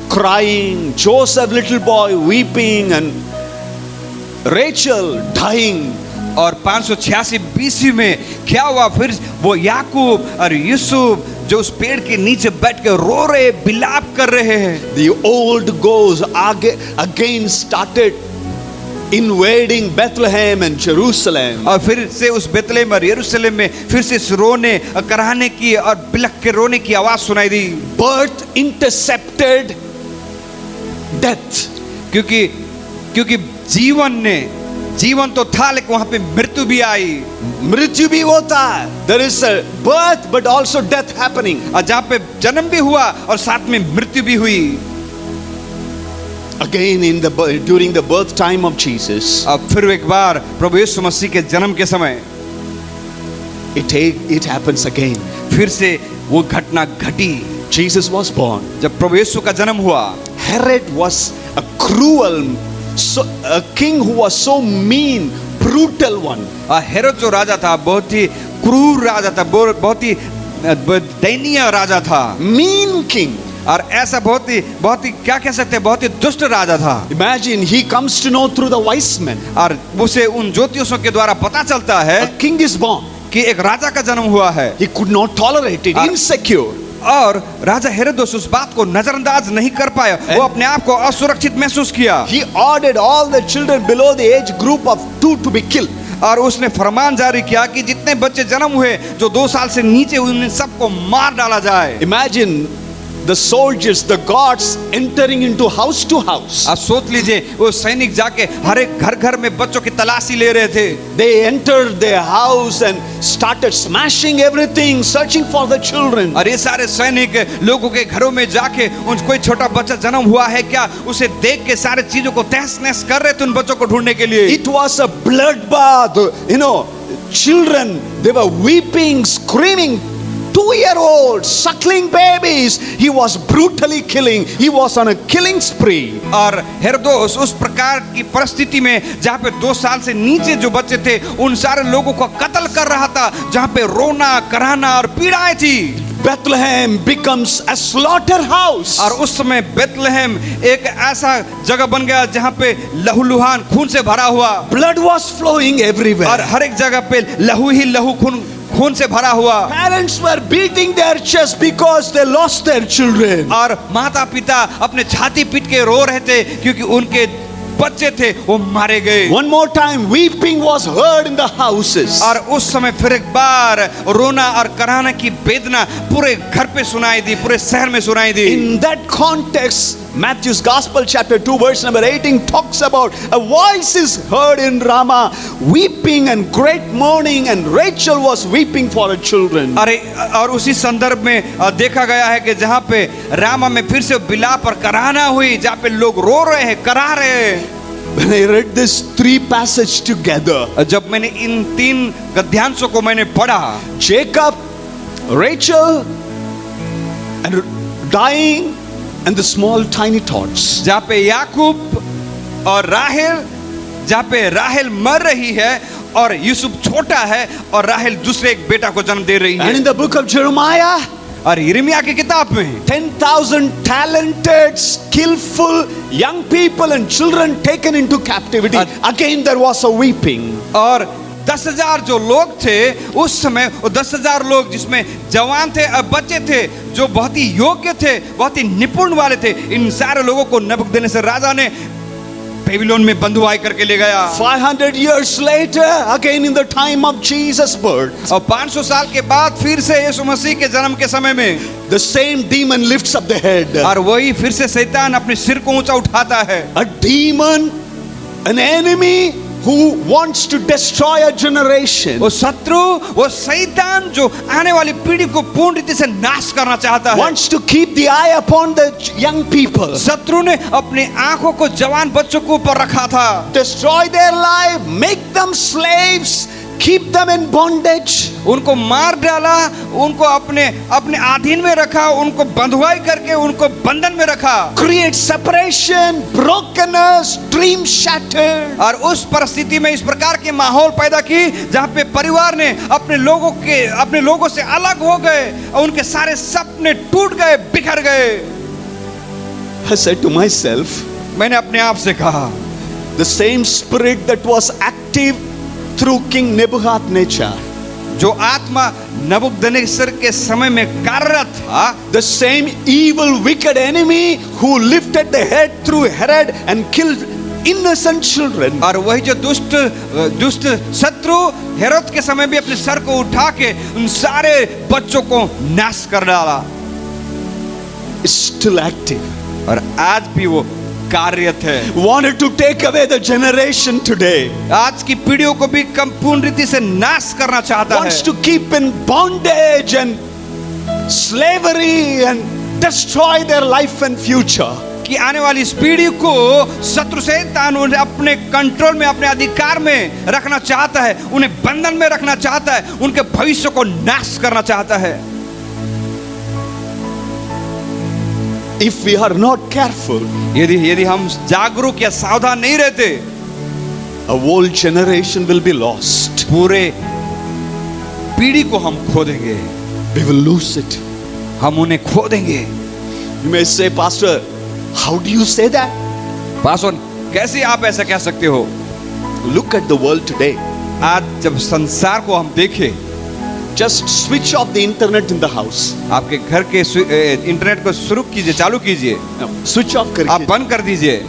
[SPEAKER 1] crying, Joseph little boy weeping and Rachel dying.
[SPEAKER 2] और 586 BC में क्या हुआ? फिर वो याकूब और यूसुफ जो उस पेड़ के नीचे बैठ के रो रहे, बिलाप कर रहे हैं।
[SPEAKER 1] The old gods again started invading Bethlehem and Jerusalem.
[SPEAKER 2] और फिर से उस बेतलेहम और यरूशलेम में फिर से इस रोने और कराहने की और बिलख के रोने की आवाज सुनाई दी।
[SPEAKER 1] Birth intercepted death.
[SPEAKER 2] क्योंकि जीवन तो था, लेकिन वहां पे मृत्यु भी आई।
[SPEAKER 1] मृत्यु भी होता है। There is a birth but also death happening.
[SPEAKER 2] और जहाँ पे जन्म भी हुआ और साथ में मृत्यु भी हुई।
[SPEAKER 1] Again during the birth time of Jesus.
[SPEAKER 2] अब फिर एक बार प्रभु यीशु मसीह के जन्म के समय
[SPEAKER 1] it happens again.
[SPEAKER 2] फिर से वो घटना घटी।
[SPEAKER 1] Jesus was born.
[SPEAKER 2] जब प्रभु यीशु का जन्म हुआ,
[SPEAKER 1] Herod was a cruel, a king who was so mean, brutal one.
[SPEAKER 2] Herod जो राजा था बहुत ही क्रूर राजा था, बहुत ही दयनीय राजा था।
[SPEAKER 1] Mean king.
[SPEAKER 2] और ऐसा बहुत ही क्या कह सकते हैं, बहुत ही दुष्ट राजा था।
[SPEAKER 1] Imagine he comes to know through the wise men.
[SPEAKER 2] और उसे उन ज्योतिषों के द्वारा पता चलता है
[SPEAKER 1] A king is born.
[SPEAKER 2] कि एक राजा का जन्म हुआ है।
[SPEAKER 1] He could not tolerate it. Insecure.
[SPEAKER 2] और राजा हेरोदस उस बात को नजरअंदाज नहीं कर पाया, वो अपने आप को असुरक्षित महसूस किया।
[SPEAKER 1] He ordered all the children below the age group of 2 to be killed.
[SPEAKER 2] और उसने फरमान जारी किया कि जितने बच्चे जन्म हुए जो 2 साल से नीचे हुए, उन सबको मार डाला जाए।
[SPEAKER 1] Imagine the soldiers, the guards entering into house to house.
[SPEAKER 2] आप सोच लीजिए वो सैनिक जाके हर एक घर घर में बच्चों की तलाशी ले रहे थे।
[SPEAKER 1] They entered their house and started smashing everything, searching for the children.
[SPEAKER 2] और ये सारे सैनिक लोगों के घरों में जाके उन कोई छोटा बच्चा जन्म हुआ है क्या, उसे देख के सारे चीजों को तहस नहस कर रहे थे उन बच्चों को ढूंढने के लिए।
[SPEAKER 1] It was a bloodbath, you know. Children, they were weeping, screaming. 2-year-olds, suckling babies. He was brutally killing. He was on a killing spree.
[SPEAKER 2] और हेरोदोस उस प्रकार की परिस्थिति में जहाँ पे 2 साल से नीचे जो बच्चे थे उन सारे लोगों को कत्ल कर रहा था, जहाँ पे रोना कराना और पीड़ाएं थी।
[SPEAKER 1] Bethlehem becomes a slaughterhouse.
[SPEAKER 2] और उस समय बेथलेहम एक ऐसा जगह बन गया जहाँ पे लहूलुहान खून से भरा हुआ।
[SPEAKER 1] Blood was flowing everywhere.
[SPEAKER 2] और हर एक जगह पे लहू ही लहू खून से भरा हुआ।
[SPEAKER 1] Parents were beating their chest because they lost their children.
[SPEAKER 2] और माता पिता अपने छाती पीट के रो रहे थे क्योंकि उनके बच्चे थे वो मारे गए।
[SPEAKER 1] One more time, weeping was heard in the houses.
[SPEAKER 2] और उस समय फिर एक बार रोना और कराना की वेदना पूरे घर पे सुनाई दी, पूरे शहर में सुनाई दी।
[SPEAKER 1] In that context, Matthew's Gospel chapter 2 verse number 18 talks about a voice is heard in Ramah, weeping and great mourning, and Rachel was weeping for her children.
[SPEAKER 2] अरे और उसी संदर्भ में देखा गया है कि जहाँ पे रामा में फिर से विलाप और कराहना हुई, जहाँ पे लोग रो रहे हैं, करा रहे हैं।
[SPEAKER 1] When I read this 3 passages together,
[SPEAKER 2] जब मैंने इन 3 गद्यांशों को मैंने पढ़ा,
[SPEAKER 1] Jacob, Rachel, and dying, and the small tiny thoughts.
[SPEAKER 2] जहाँ पे याकूब और राहेल, जहाँ पे राहेल मर रही है और यूसुफ छोटा है और राहेल दूसरे एक बेटा को जन्म दे रही
[SPEAKER 1] And in
[SPEAKER 2] है।
[SPEAKER 1] the book of Jeremiah,
[SPEAKER 2] और यिर्मयाह की किताब में
[SPEAKER 1] 10,000 talented, skillful young people and children taken into captivity. Again there was a weeping.
[SPEAKER 2] और 10,000 जो लोग थे उस समय, वो 10,000 लोग जिसमें जवान थे और बच्चे थे जो बहुत ही योग्य थे, बहुत ही निपुण वाले थे, इन सारे लोगों को नबूकदनेस्सर राजा ने बेबीलोन में बंधुआई करके ले गया।
[SPEAKER 1] 500 years later, again in the time of Jesus' birth,
[SPEAKER 2] और 500 साल के बाद फिर से यीशु मसीह के जन्म के समय में
[SPEAKER 1] the same demon lifts up the head.
[SPEAKER 2] और वही फिर से शैतान अपने सिर को ऊंचा उठाता है।
[SPEAKER 1] A demon, an enemy who wants to destroy a generation.
[SPEAKER 2] वो शत्रु, वो शैतान जो आने वाली पीढ़ी को पूर्ण रीति से नाश करना चाहता है।
[SPEAKER 1] Wants to keep the eye upon the young people.
[SPEAKER 2] शत्रु ने अपनी आंखों को जवान बच्चों के ऊपर रखा था।
[SPEAKER 1] Destroy their life, make them slaves, keep them in bondage.
[SPEAKER 2] उनको मार डाला, उनको अपने अधीन में रखा, उनको बंधुआई करके उनको बंधन में रखा।
[SPEAKER 1] Create separation, brokenness, dreams shattered.
[SPEAKER 2] और उस परिस्थिति में इस प्रकार के माहौल पैदा की जहाँ पे परिवार ने अपने लोगों से अलग हो गए और उनके सारे सपने टूट गए, बिखर गए।
[SPEAKER 1] I said to myself,
[SPEAKER 2] मैंने अपने आप से कहा,
[SPEAKER 1] the same spirit that was active through King Nebuchadnezzar,
[SPEAKER 2] जो आत्मा नबूकदनेस्सर के समय में कार्यरत था,
[SPEAKER 1] the same evil wicked enemy who lifted the head through Herod and killed innocent children,
[SPEAKER 2] और वही जो दुष्ट शत्रु हेरोद के समय भी अपने सर को उठा के उन सारे बच्चों को नाश कर डाला,
[SPEAKER 1] is still active.
[SPEAKER 2] और आज भी वो कार्यरत है।
[SPEAKER 1] Wanted to take away the generation today.
[SPEAKER 2] आज की पीढ़ियों को भी पूर्ण रीति से नाश करना चाहता है।
[SPEAKER 1] Wants to keep in bondage and slavery and destroy their life and future.
[SPEAKER 2] कि आने वाली इस पीढ़ी को शत्रु शैतान उन्हें अपने कंट्रोल में, अपने अधिकार में रखना चाहता है, उन्हें बंधन में रखना चाहता है, उनके भविष्य को नाश करना चाहता है।
[SPEAKER 1] If we are not careful,
[SPEAKER 2] यदि हम जागरूक या सावधान नहीं रहते,
[SPEAKER 1] a whole generation will be lost.
[SPEAKER 2] पूरे पीढ़ी को हम खो देंगे,
[SPEAKER 1] We will lose it.
[SPEAKER 2] हम उन्हें खो देंगे।
[SPEAKER 1] You may say, Pastor, how do you say that?
[SPEAKER 2] Paswan, कैसे आप ऐसा कह सकते हो?
[SPEAKER 1] Look at the world today.
[SPEAKER 2] आज जब संसार को हम देखें,
[SPEAKER 1] Just switch off the internet in the house.
[SPEAKER 2] आपके घर के इंटरनेट को शुरू कीजिए, चालू कीजिए,
[SPEAKER 1] No, switch off
[SPEAKER 2] आप
[SPEAKER 1] करके.
[SPEAKER 2] बंद कर दीजिए।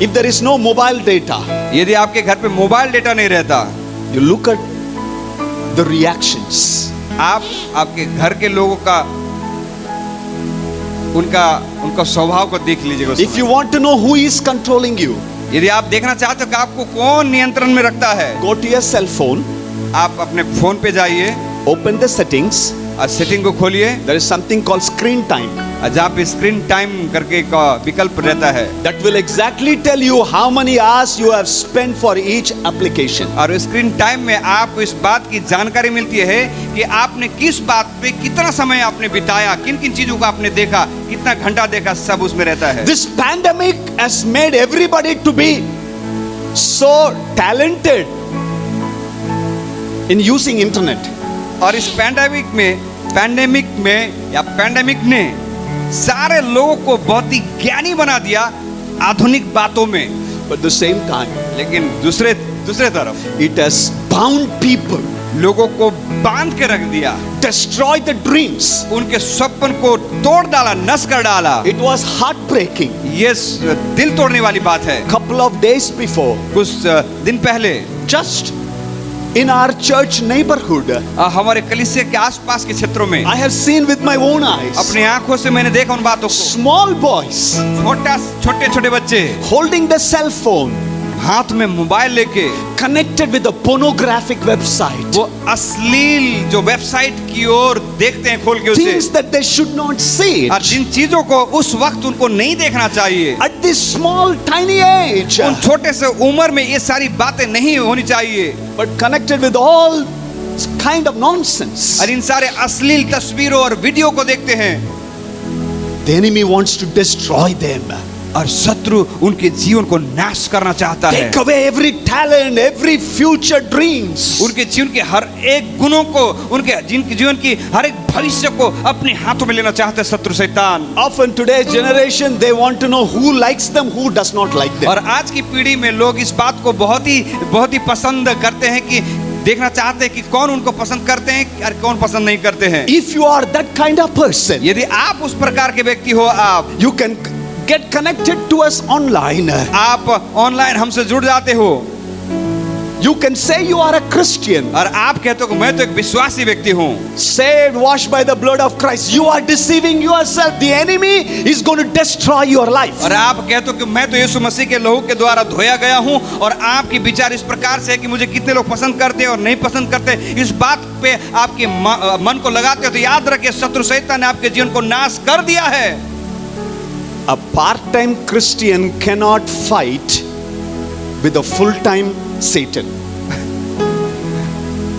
[SPEAKER 1] If there is no mobile data,
[SPEAKER 2] यदि आपके घर पे मोबाइल डेटा नहीं रहता,
[SPEAKER 1] you look at the reactions.
[SPEAKER 2] आप आपके घर के लोगों का उनका स्वभाव को देख लीजिएगा उस
[SPEAKER 1] If
[SPEAKER 2] समय।
[SPEAKER 1] you want to know who is controlling you,
[SPEAKER 2] यदि आप देखना चाहते हो कि आपको कौन नियंत्रण में रखता है,
[SPEAKER 1] go to your cell phone,
[SPEAKER 2] आप अपने फोन पे जाइए
[SPEAKER 1] open the settings.
[SPEAKER 2] और सेटिंग को खोलिए,
[SPEAKER 1] There is something called screen time.
[SPEAKER 2] जहाँ पे स्क्रीन टाइम करके का विकल्प रहता है,
[SPEAKER 1] That will exactly tell you how many hours you have spent for each application.
[SPEAKER 2] और स्क्रीन टाइम में आपको इस बात की जानकारी मिलती है कि आपने किस बात पे कितना समय आपने बिताया, किन किन चीजों को आपने देखा, कितना घंटा देखा, सब उसमें रहता है।
[SPEAKER 1] This pandemic has made everybody to be so talented in using internet.
[SPEAKER 2] और इस पैंडेमिक में या पैंडेमिक ने सारे लोगों को बहुत ही ज्ञानी बना दिया आधुनिक बातों में,
[SPEAKER 1] But at the same time,
[SPEAKER 2] लेकिन दूसरे तरफ
[SPEAKER 1] it has bound people,
[SPEAKER 2] लोगों को बांध के रख दिया,
[SPEAKER 1] destroyed the dreams.
[SPEAKER 2] उनके सपन को तोड़ डाला, नस कर डाला।
[SPEAKER 1] It was heartbreaking.
[SPEAKER 2] ये दिल तोड़ने वाली बात है।
[SPEAKER 1] Couple of days before,
[SPEAKER 2] कुछ दिन पहले
[SPEAKER 1] just in our church neighborhood,
[SPEAKER 2] हमारे कलीसिया के आसपास के क्षेत्रों में
[SPEAKER 1] I have seen with my own eyes
[SPEAKER 2] अपनी आंखों से मैंने देखा उन बातों को।
[SPEAKER 1] small boys
[SPEAKER 2] छोटे बच्चे
[SPEAKER 1] holding the cell phone,
[SPEAKER 2] हाथ में मोबाइल लेके
[SPEAKER 1] connected with a pornographic website,
[SPEAKER 2] वो अश्लील जो वेबसाइट की ओर देखते हैं खोल के उसे,
[SPEAKER 1] things that they should not see
[SPEAKER 2] और जिन चीजों को उस वक्त उनको नहीं देखना चाहिए,
[SPEAKER 1] at this small tiny age,
[SPEAKER 2] उन छोटे से उम्र में ये सारी बातें नहीं होनी चाहिए,
[SPEAKER 1] but connected with all kind of nonsense.
[SPEAKER 2] और इन सारे अश्लील तस्वीरों और वीडियो को देखते हैं,
[SPEAKER 1] The enemy wants to destroy them,
[SPEAKER 2] और शत्रु उनके जीवन को नाश करना चाहता है,
[SPEAKER 1] take away every talent, every future dreams.
[SPEAKER 2] उनके जीवन के हर एक गुणों को, उनके जिनके जीवन की हर एक भविष्य को अपने हाथों में लेना चाहता है शत्रु शैतान।
[SPEAKER 1] Often today's generation, they want to know who likes them, who does not like them.
[SPEAKER 2] और आज की पीढ़ी में लोग इस बात को बहुत ही पसंद करते हैं कि देखना चाहते हैं कि कौन उनको पसंद करते हैं और कौन पसंद नहीं करते हैं।
[SPEAKER 1] If you are that kind of person,
[SPEAKER 2] यदि आप उस प्रकार के व्यक्ति हो, आप
[SPEAKER 1] you can get connected to us online.
[SPEAKER 2] आप ऑनलाइन हमसे जुड़ जाते हो,
[SPEAKER 1] You can say you are a Christian,
[SPEAKER 2] और आप कहते हो कि मैं तो एक विश्वासी व्यक्ति हूँ,
[SPEAKER 1] saved, washed by the blood of Christ. You are deceiving yourself. The enemy is going to destroy your life.
[SPEAKER 2] और आप कहते हो कि मैं तो यीशु मसीह के लहू के द्वारा धोया गया हूँ, और आपकी विचार इस प्रकार से है कि मुझे कितने लोग पसंद करते हैं और नहीं पसंद करते, इस बात पे आपके मन को लगाते हो, तो याद रखिए शत्रु शैतान ने आपके जीवन को नाश कर दिया है।
[SPEAKER 1] A part-time Christian cannot fight with a full-time Satan.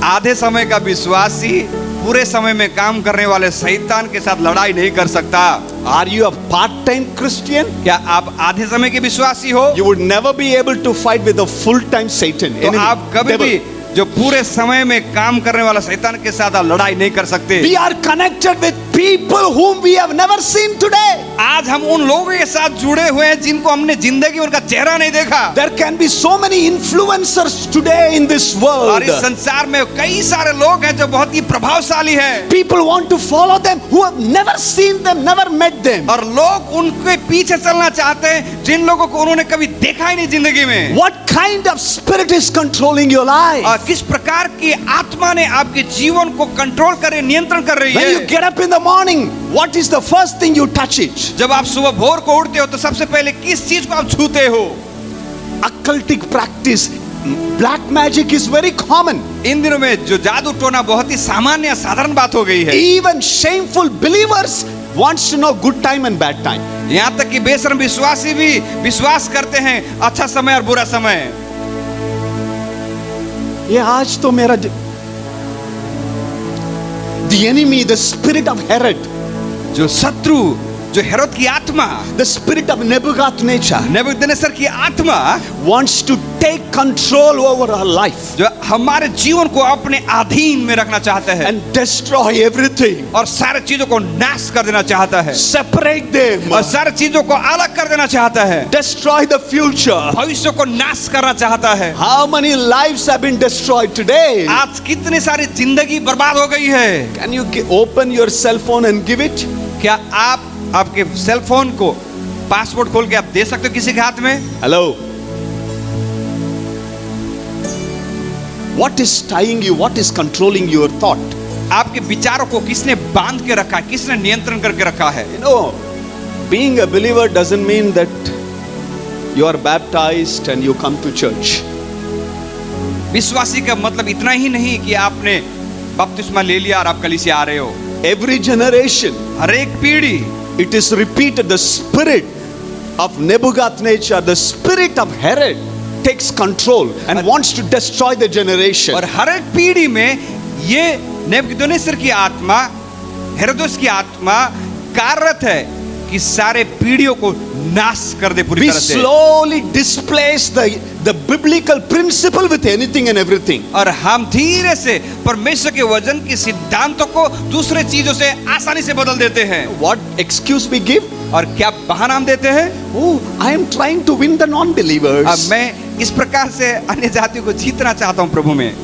[SPEAKER 2] आधे समय का विश्वासी पूरे समय में काम करने वाले शैतान के साथ लड़ाई नहीं कर सकता।
[SPEAKER 1] Are you a part-time Christian?
[SPEAKER 2] क्या आप आधे समय के विश्वासी हो?
[SPEAKER 1] You would never be able to fight with a full-time Satan.
[SPEAKER 2] तो
[SPEAKER 1] enemy,
[SPEAKER 2] आप कभी
[SPEAKER 1] devil.
[SPEAKER 2] भी जो पूरे समय में काम करने वाला शैतान के साथ आप लड़ाई नहीं कर सकते।
[SPEAKER 1] We are connected with people whom we have never seen today.
[SPEAKER 2] आज हम उन लोगों के साथ जुड़े हुए हैं जिनको हमने जिंदगी में उनका चेहरा नहीं देखा।
[SPEAKER 1] There can be so many influencers today in this
[SPEAKER 2] और
[SPEAKER 1] world.
[SPEAKER 2] इस संसार में कई सारे लोग हैं जो बहुत ही प्रभावशाली हैं,
[SPEAKER 1] People want to follow them who have never seen them, never met them.
[SPEAKER 2] और लोग उनके पीछे चलना चाहते हैं जिन लोगों को उन्होंने कभी देखा ही नहीं जिंदगी में।
[SPEAKER 1] What kind of spirit is controlling your life?
[SPEAKER 2] और किस प्रकार की आत्मा ने आपके जीवन को कंट्रोल कर रही, नियंत्रण कर रही
[SPEAKER 1] When you
[SPEAKER 2] है।
[SPEAKER 1] get up in the morning, what is the first thing you touch it?
[SPEAKER 2] जब आप सुबह भोर को उठते हो तो सबसे पहले किस चीज को आप छूते हो?
[SPEAKER 1] Occultic practice, black magic is very common.
[SPEAKER 2] इन दिनों में जो जादू टोना बहुत ही सामान्य साधारण बात हो गई है।
[SPEAKER 1] Even shameful believers wants to know good time and bad time.
[SPEAKER 2] यहाँ तक कि बेशर्म विश्वासी भी विश्वास करते हैं अच्छा समय और बुरा समय।
[SPEAKER 1] ये आज तो मेरा the enemy, the spirit of Herod,
[SPEAKER 2] जो शत्रु, जो हेरोद की आत्मा,
[SPEAKER 1] the spirit of Nebuchadnezzar
[SPEAKER 2] नेबूकदनेस्सर की आत्मा
[SPEAKER 1] wants to take control over our life
[SPEAKER 2] जो हमारे जीवन को अपने अधीन में रखना चाहता है
[SPEAKER 1] and destroy everything,
[SPEAKER 2] और सारे चीजों को नाश कर देना चाहता है,
[SPEAKER 1] separate them,
[SPEAKER 2] और सारे चीजों को अलग कर देना चाहता है,
[SPEAKER 1] destroy the future.
[SPEAKER 2] भविष्य को नाश करना चाहता है।
[SPEAKER 1] How many lives have been destroyed today?
[SPEAKER 2] आज कितनी सारी जिंदगी बर्बाद हो गई है।
[SPEAKER 1] Can you open your cell phone and give it?
[SPEAKER 2] क्या आप आपके सेल फोन को पासवर्ड खोल के आप दे सकते हो किसी के हाथ में?
[SPEAKER 1] Hello. What is tying you? What is controlling your thought?
[SPEAKER 2] आपके विचारों को किसने बांध के रखा है, किसने नियंत्रण करके रखा है?
[SPEAKER 1] You know, Being a believer doesn't mean that you are baptized and you come to church.
[SPEAKER 2] विश्वासी का मतलब इतना ही नहीं कि आपने बपतिस्मा ले लिया और आप कलीसिया आ रहे हो।
[SPEAKER 1] Every generation,
[SPEAKER 2] हर एक पीढ़ी,
[SPEAKER 1] it is repeated, the spirit of Nebuchadnezzar, the spirit of Herod takes control and wants to destroy the generation.
[SPEAKER 2] और हर एक पीढ़ी में ये नेबुकदनेस्सर की आत्मा, हेरोदेस की आत्मा कार्यरत है कि सारे पीढ़ियों को नाश कर दे पूरी
[SPEAKER 1] We
[SPEAKER 2] तरह से।
[SPEAKER 1] slowly displace the biblical principle with anything and everything.
[SPEAKER 2] और हम धीरे से परमेश्वर के वचन के सिद्धांतों को दूसरे चीजों से आसानी से बदल देते हैं।
[SPEAKER 1] What excuse we give?
[SPEAKER 2] और क्या बहाना हम देते हैं?
[SPEAKER 1] Oh, I am trying to win the non-believers.
[SPEAKER 2] अब मैं इस प्रकार से अन्य जातियों को जीतना चाहता हूं प्रभु में।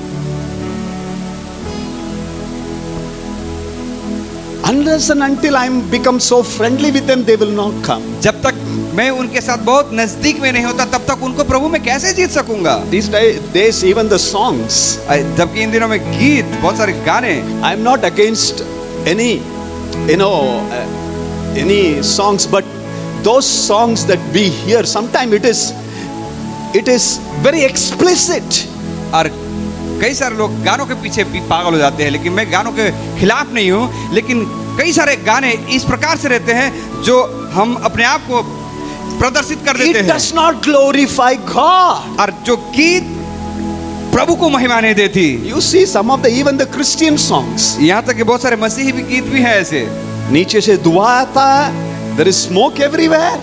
[SPEAKER 1] Unless and until I am become so friendly with them, they will not come.
[SPEAKER 2] जब तक मैं उनके साथ बहुत नजदीक में नहीं होता तब तक उनको प्रभु में कैसे जीत सकूंगा?
[SPEAKER 1] These days, even the songs.
[SPEAKER 2] जबकि इन दिनों में गीत, बहुत सारे गाने।
[SPEAKER 1] I am not against any, any songs, but those songs that we hear, sometimes it is very explicit.
[SPEAKER 2] और कई सारे लोग गानों के पीछे भी पागल हो जाते हैं, लेकिन मैं गानों के खिलाफ नहीं हूं, लेकिन कई सारे गाने इस प्रकार से रहते हैं जो हम अपने आप को प्रदर्शित कर देते
[SPEAKER 1] It
[SPEAKER 2] हैं
[SPEAKER 1] does not glorify God.
[SPEAKER 2] और जो गीत प्रभु को महिमा नहीं देती।
[SPEAKER 1] You see some of even the Christian songs.
[SPEAKER 2] यहाँ तक कि बहुत सारे मसीही भी गीत भी हैं ऐसे।
[SPEAKER 1] नीचे से धुआं आता है, there is smoke everywhere.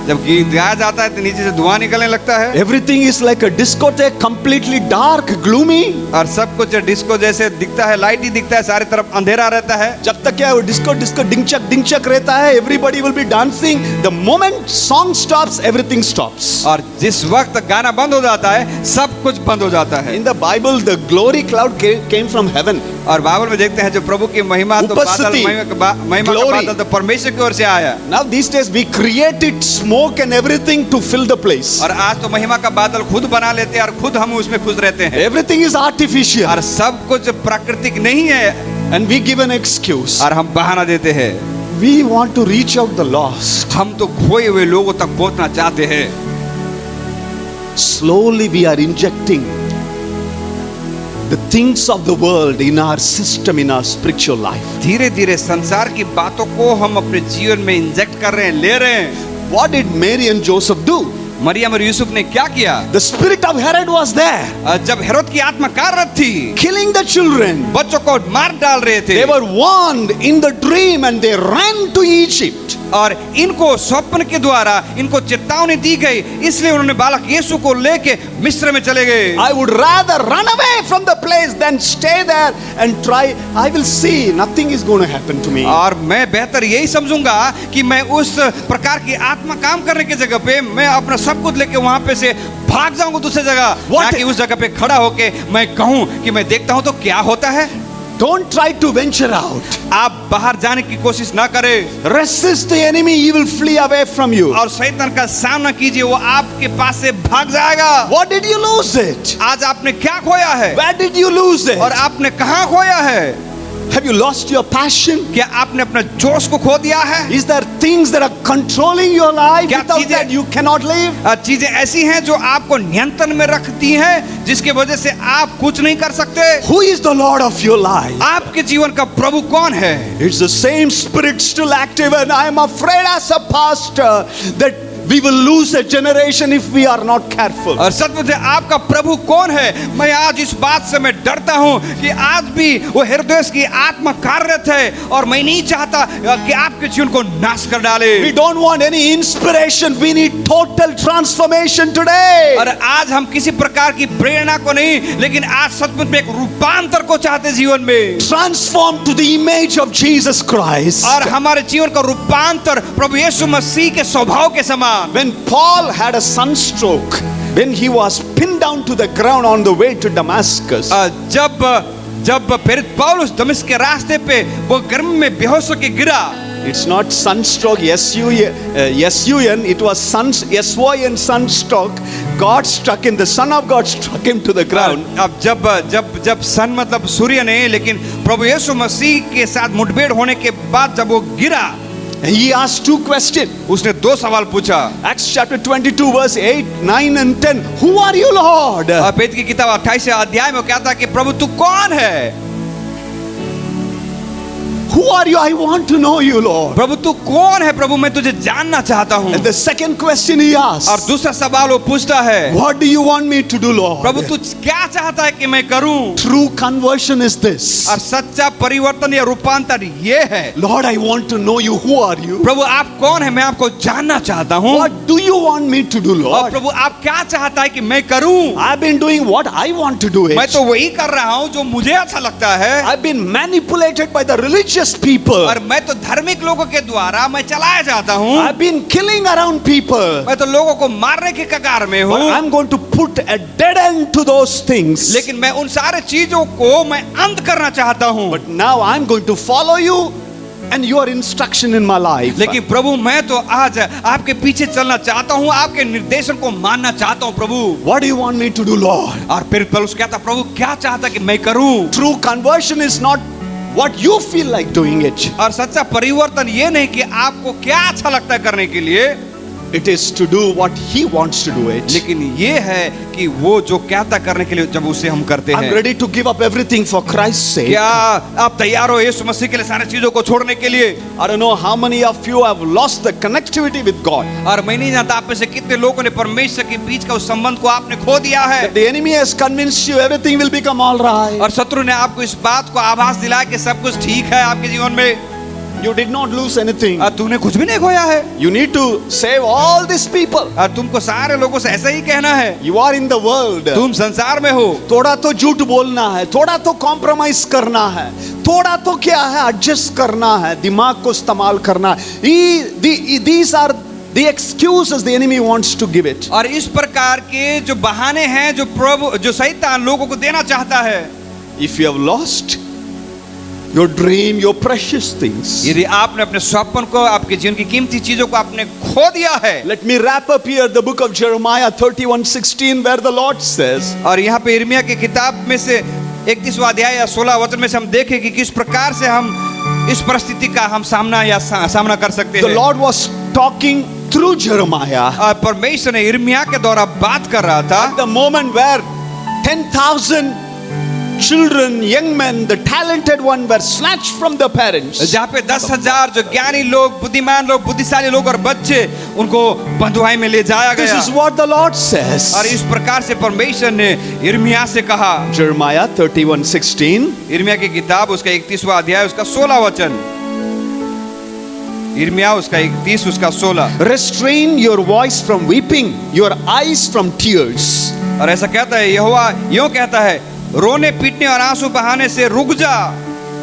[SPEAKER 2] जब गीत गाया जाता है तो नीचे से धुआं निकलने लगता है।
[SPEAKER 1] Everything is like a discotheque, completely dark, gloomy.
[SPEAKER 2] और सब कुछ डिस्को जैसे दिखता है, लाइट ही दिखता है, सारी तरफ अंधेरा रहता है।
[SPEAKER 1] जब तक क्या वो डिस्को डिंचक रहता है, everybody will be dancing. The moment song stops, everything stops.
[SPEAKER 2] और जिस वक्त गाना बंद हो जाता है सब कुछ बंद हो जाता है।
[SPEAKER 1] In the Bible, the glory cloud came from heaven.
[SPEAKER 2] और बाइबल में देखते हैं जो प्रभु की महिमा तो
[SPEAKER 1] उपस्थिति,
[SPEAKER 2] महिमा का बादल तो परमेश्वर की ओर से आया।
[SPEAKER 1] Now these days we created smoke and everything to fill the place.
[SPEAKER 2] और आज तो महिमा का बादल खुद बना लेते हैं और खुद हम उसमें खुश रहते हैं।
[SPEAKER 1] Everything is artificial.
[SPEAKER 2] और सब कुछ प्राकृतिक नहीं है।
[SPEAKER 1] And we give an excuse.
[SPEAKER 2] और हम बहाना देते हैं।
[SPEAKER 1] We want to reach out the lost.
[SPEAKER 2] हम तो खोए हुए लोगों तक पहुंचना चाहते हैं।
[SPEAKER 1] Slowly we are injecting the things of the world in our system, in our spiritual life.
[SPEAKER 2] धीरे धीरे संसार की बातों को हम अपने जीवन में इंजेक्ट कर रहे हैं, ले रहे हैं।
[SPEAKER 1] What did Mary and Joseph do?
[SPEAKER 2] Maryam और यूसुफ ने क्या किया?
[SPEAKER 1] The spirit of Herod was there,
[SPEAKER 2] जब हेरोद की आत्मा कार्यरत थी,
[SPEAKER 1] killing the children.
[SPEAKER 2] बच्चों को मार डाल रहे थे।
[SPEAKER 1] They were warned in the dream and they ran to Egypt.
[SPEAKER 2] और इनको स्वप्न के द्वारा इनको चेतावनी दी गई, इसलिए उन्होंने बालक यीशु को लेके मिस्र में चले गए।
[SPEAKER 1] I would rather run away from the place than stay there and try. I will see nothing is going to happen to me.
[SPEAKER 2] और मैं बेहतर यही समझूंगा कि मैं उस प्रकार की आत्मा काम करने की जगह पे मैं अपना सब कुछ लेके वहां पे से भाग जाऊंगा दूसरी जगह, ताकि उस जगह पे खड़ा होके मैं कहूं कि मैं देखता हूं तो क्या होता है।
[SPEAKER 1] Don't try to venture out.
[SPEAKER 2] आप बाहर जाने की कोशिश ना करें।
[SPEAKER 1] Resist the enemy, he will flee away from you.
[SPEAKER 2] और शैतान का सामना कीजिए, वो आपके पास से भाग जाएगा।
[SPEAKER 1] What did you lose it?
[SPEAKER 2] आज आपने क्या खोया है?
[SPEAKER 1] Where did you lose it?
[SPEAKER 2] और आपने कहाँ खोया है?
[SPEAKER 1] Have you lost your passion?
[SPEAKER 2] क्या आपने अपना जोश को खो दिया है?
[SPEAKER 1] Is there things that are controlling your life
[SPEAKER 2] क्या
[SPEAKER 1] without
[SPEAKER 2] चीजें-
[SPEAKER 1] that you cannot live?
[SPEAKER 2] चीजें ऐसी हैं जो आपको नियंत्रण में रखती हैं, जिसके वजह से आप कुछ नहीं कर सकते।
[SPEAKER 1] Who is the Lord of your life?
[SPEAKER 2] आपके जीवन का प्रभु कौन है?
[SPEAKER 1] It's the same spirit still active, and I am afraid as a pastor that we will lose a generation if we are not careful.
[SPEAKER 2] और सचमुच है आपका प्रभु कौन है? मैं आज इस बात से मैं डरता हूं कि आज भी वो हेरोदेस की आत्मा कार्यरत है और मैं नहीं चाहता कि आपके जीवन को नाश कर डाले।
[SPEAKER 1] We don't want any inspiration. We need total transformation today.
[SPEAKER 2] और आज हम किसी प्रकार की प्रेरणा को नहीं, लेकिन आज सचमुच में एक रूपांतर को चाहते जीवन में।
[SPEAKER 1] Transform to the image of Jesus Christ.
[SPEAKER 2] और हमारे जीवन का रूपांतर प्रभु यीशु मसीह के स्वभाव के समान।
[SPEAKER 1] When Paul had a sunstroke, when he was pinned down to the ground on the way to Damascus,
[SPEAKER 2] जब प्रेरित पौलुस दमिश्क के रास्ते पे वो गर्मी में बेहोश होकर गिरा।
[SPEAKER 1] it's not sunstroke, S-U-N, it was S-Y-N, sunstroke. God struck him, the Son of God struck him to the ground.
[SPEAKER 2] अब जब सन मतलब सूर्य नहीं, लेकिन प्रभु यीशु मसीह के साथ मुठभेड़ होने के बाद जब वो गिरा,
[SPEAKER 1] And he asked two questions.
[SPEAKER 2] उसने दो सवाल पूछा।
[SPEAKER 1] Acts chapter 22 verse 8, 9 and 10. Who are you, Lord?
[SPEAKER 2] पेत्र की किताब 28 अध्याय में क्या था कि प्रभु तू कौन है?
[SPEAKER 1] Who are you? I want to know you, Lord.
[SPEAKER 2] प्रभु तू कौन है? प्रभु मैं तुझे जानना चाहता हूँ।
[SPEAKER 1] And the second question he asked.
[SPEAKER 2] और दूसरा सवाल वो पूछता है,
[SPEAKER 1] What do you want me to do, Lord?
[SPEAKER 2] प्रभु तू क्या चाहता है कि मैं करूं?
[SPEAKER 1] True conversion is this.
[SPEAKER 2] और सच्चा परिवर्तन या रूपांतर ये है,
[SPEAKER 1] Lord, I want to know you. Who are you?
[SPEAKER 2] प्रभु आप कौन है? मैं आपको जानना चाहता हूँ।
[SPEAKER 1] What do you want me to do,
[SPEAKER 2] और
[SPEAKER 1] Lord?
[SPEAKER 2] प्रभु आप क्या चाहता है कि मैं करूं?
[SPEAKER 1] I've been doing what I want to do.
[SPEAKER 2] मैं तो वही कर रहा हूँ जो मुझे अच्छा लगता है।
[SPEAKER 1] I've been manipulated by the religious people.
[SPEAKER 2] और मैं तो धार्मिक लोगों के द्वारा मैं चलाया जाता हूँ।
[SPEAKER 1] I've been killing around people.
[SPEAKER 2] मैं तो लोगों को मारने के कगार में
[SPEAKER 1] But
[SPEAKER 2] हूँ।
[SPEAKER 1] I'm going to put a dead end to those things.
[SPEAKER 2] लेकिन मैं उन सारे चीजों को मैं अंत करना चाहता हूँ।
[SPEAKER 1] But now I'm going to follow you and your instruction in my life.
[SPEAKER 2] लेकिन प्रभु मैं तो आज आपके पीछे चलना चाहता हूँ, आपके निर्देशन को मानना चाहता हूँ प्रभु।
[SPEAKER 1] What do you want me to do, Lord?
[SPEAKER 2] और फिर पौलुस कहता प्रभु क्या चाहता कि मैं करूँ?
[SPEAKER 1] True conversion is not what you feel like doing it.
[SPEAKER 2] और सच्चा परिवर्तन ये नहीं कि आपको क्या अच्छा लगता है करने के लिए,
[SPEAKER 1] It is to do what he wants to do it.
[SPEAKER 2] लेकिन ये है कि वो जो कहता करने के लिए जब उसे हम करते
[SPEAKER 1] I'm
[SPEAKER 2] हैं।
[SPEAKER 1] ready to give up everything for Christ's sake.
[SPEAKER 2] क्या आप तैयार हो यीशु मसीह के लिए सारी चीजों को छोड़ने के लिए?
[SPEAKER 1] I don't know how many of you have lost the connectivity with God.
[SPEAKER 2] और मैं नहीं जानता आप में से कितने लोगों ने परमेश्वर के बीच का उस संबंध को आपने खो दिया है।
[SPEAKER 1] The enemy has convinced you everything will become all right.
[SPEAKER 2] और शत्रु ने आपको इस बात को आभास दिलाया कि सब कुछ ठीक है आपके जीवन में।
[SPEAKER 1] You did not lose anything.
[SPEAKER 2] और तूने कुछ भी नहीं खोया है।
[SPEAKER 1] You need to save all these people.
[SPEAKER 2] और तुमको सारे लोगों से ऐसा ही कहना है,
[SPEAKER 1] You are in the world.
[SPEAKER 2] तुम संसार में हो।
[SPEAKER 1] थोड़ा तो झूठ बोलना है, थोड़ा तो कॉम्प्रोमाइज करना है, थोड़ा तो क्या है एडजस्ट करना है, दिमाग को इस्तेमाल करना है। These are the excuses the enemy wants to give it.
[SPEAKER 2] और इस प्रकार के जो बहाने हैं जो शैतान लोगों को देना चाहता है।
[SPEAKER 1] If you have lost your dream, your precious things,
[SPEAKER 2] यदि आपने अपने स्वप्न को, आपके जीवन की कीमती चीजों को आपने खो दिया है।
[SPEAKER 1] let me wrap up here the book of Jeremiah 31:16 where the Lord says,
[SPEAKER 2] और यहाँ पे यिर्मयाह की किताब में से 31वां अध्याय या 16 वचन में से हम देखें कि किस प्रकार से हम इस परिस्थिति का हम सामना कर सकते
[SPEAKER 1] the
[SPEAKER 2] हैं।
[SPEAKER 1] Lord was talking through Jeremiah
[SPEAKER 2] और परमेश्वर ने यिर्मयाह के द्वारा बात कर रहा था।
[SPEAKER 1] at the moment where 10,000 children, young men, the talented one were snatched from their parents.
[SPEAKER 2] जहाँ पे 10,000 जो ज्ञानी लोग, बुद्धिमान लोग, बुद्धिशाली लोग और बच्चे उनको बंधुआई में ले जाया
[SPEAKER 1] This
[SPEAKER 2] गया।
[SPEAKER 1] is what the Lord says.
[SPEAKER 2] और इस प्रकार से परमेश्वर ने यिर्मयाह से कहा।
[SPEAKER 1] Jeremiah 31:16.
[SPEAKER 2] यिर्मयाह की किताब उसका 31वां अध्याय उसका 16 वचन। यिर्मयाह उसका 31 उसका 16।
[SPEAKER 1] Restrain your voice from weeping, your eyes from tears.
[SPEAKER 2] और ऐसा कहता है यहोवा यूं कहता है, रोने पीटने और आंसू बहाने से रुक जा।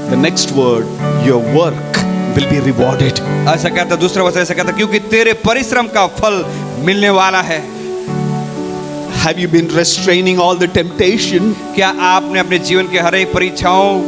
[SPEAKER 1] The next word, your work will be rewarded.
[SPEAKER 2] ऐसा कहता दूसरा वचन ऐसा कहता क्योंकि तेरे परिश्रम का फल मिलने वाला है।
[SPEAKER 1] Have you been restraining all the temptation
[SPEAKER 2] क्या आपने अपने जीवन के हर एक परीक्षाओं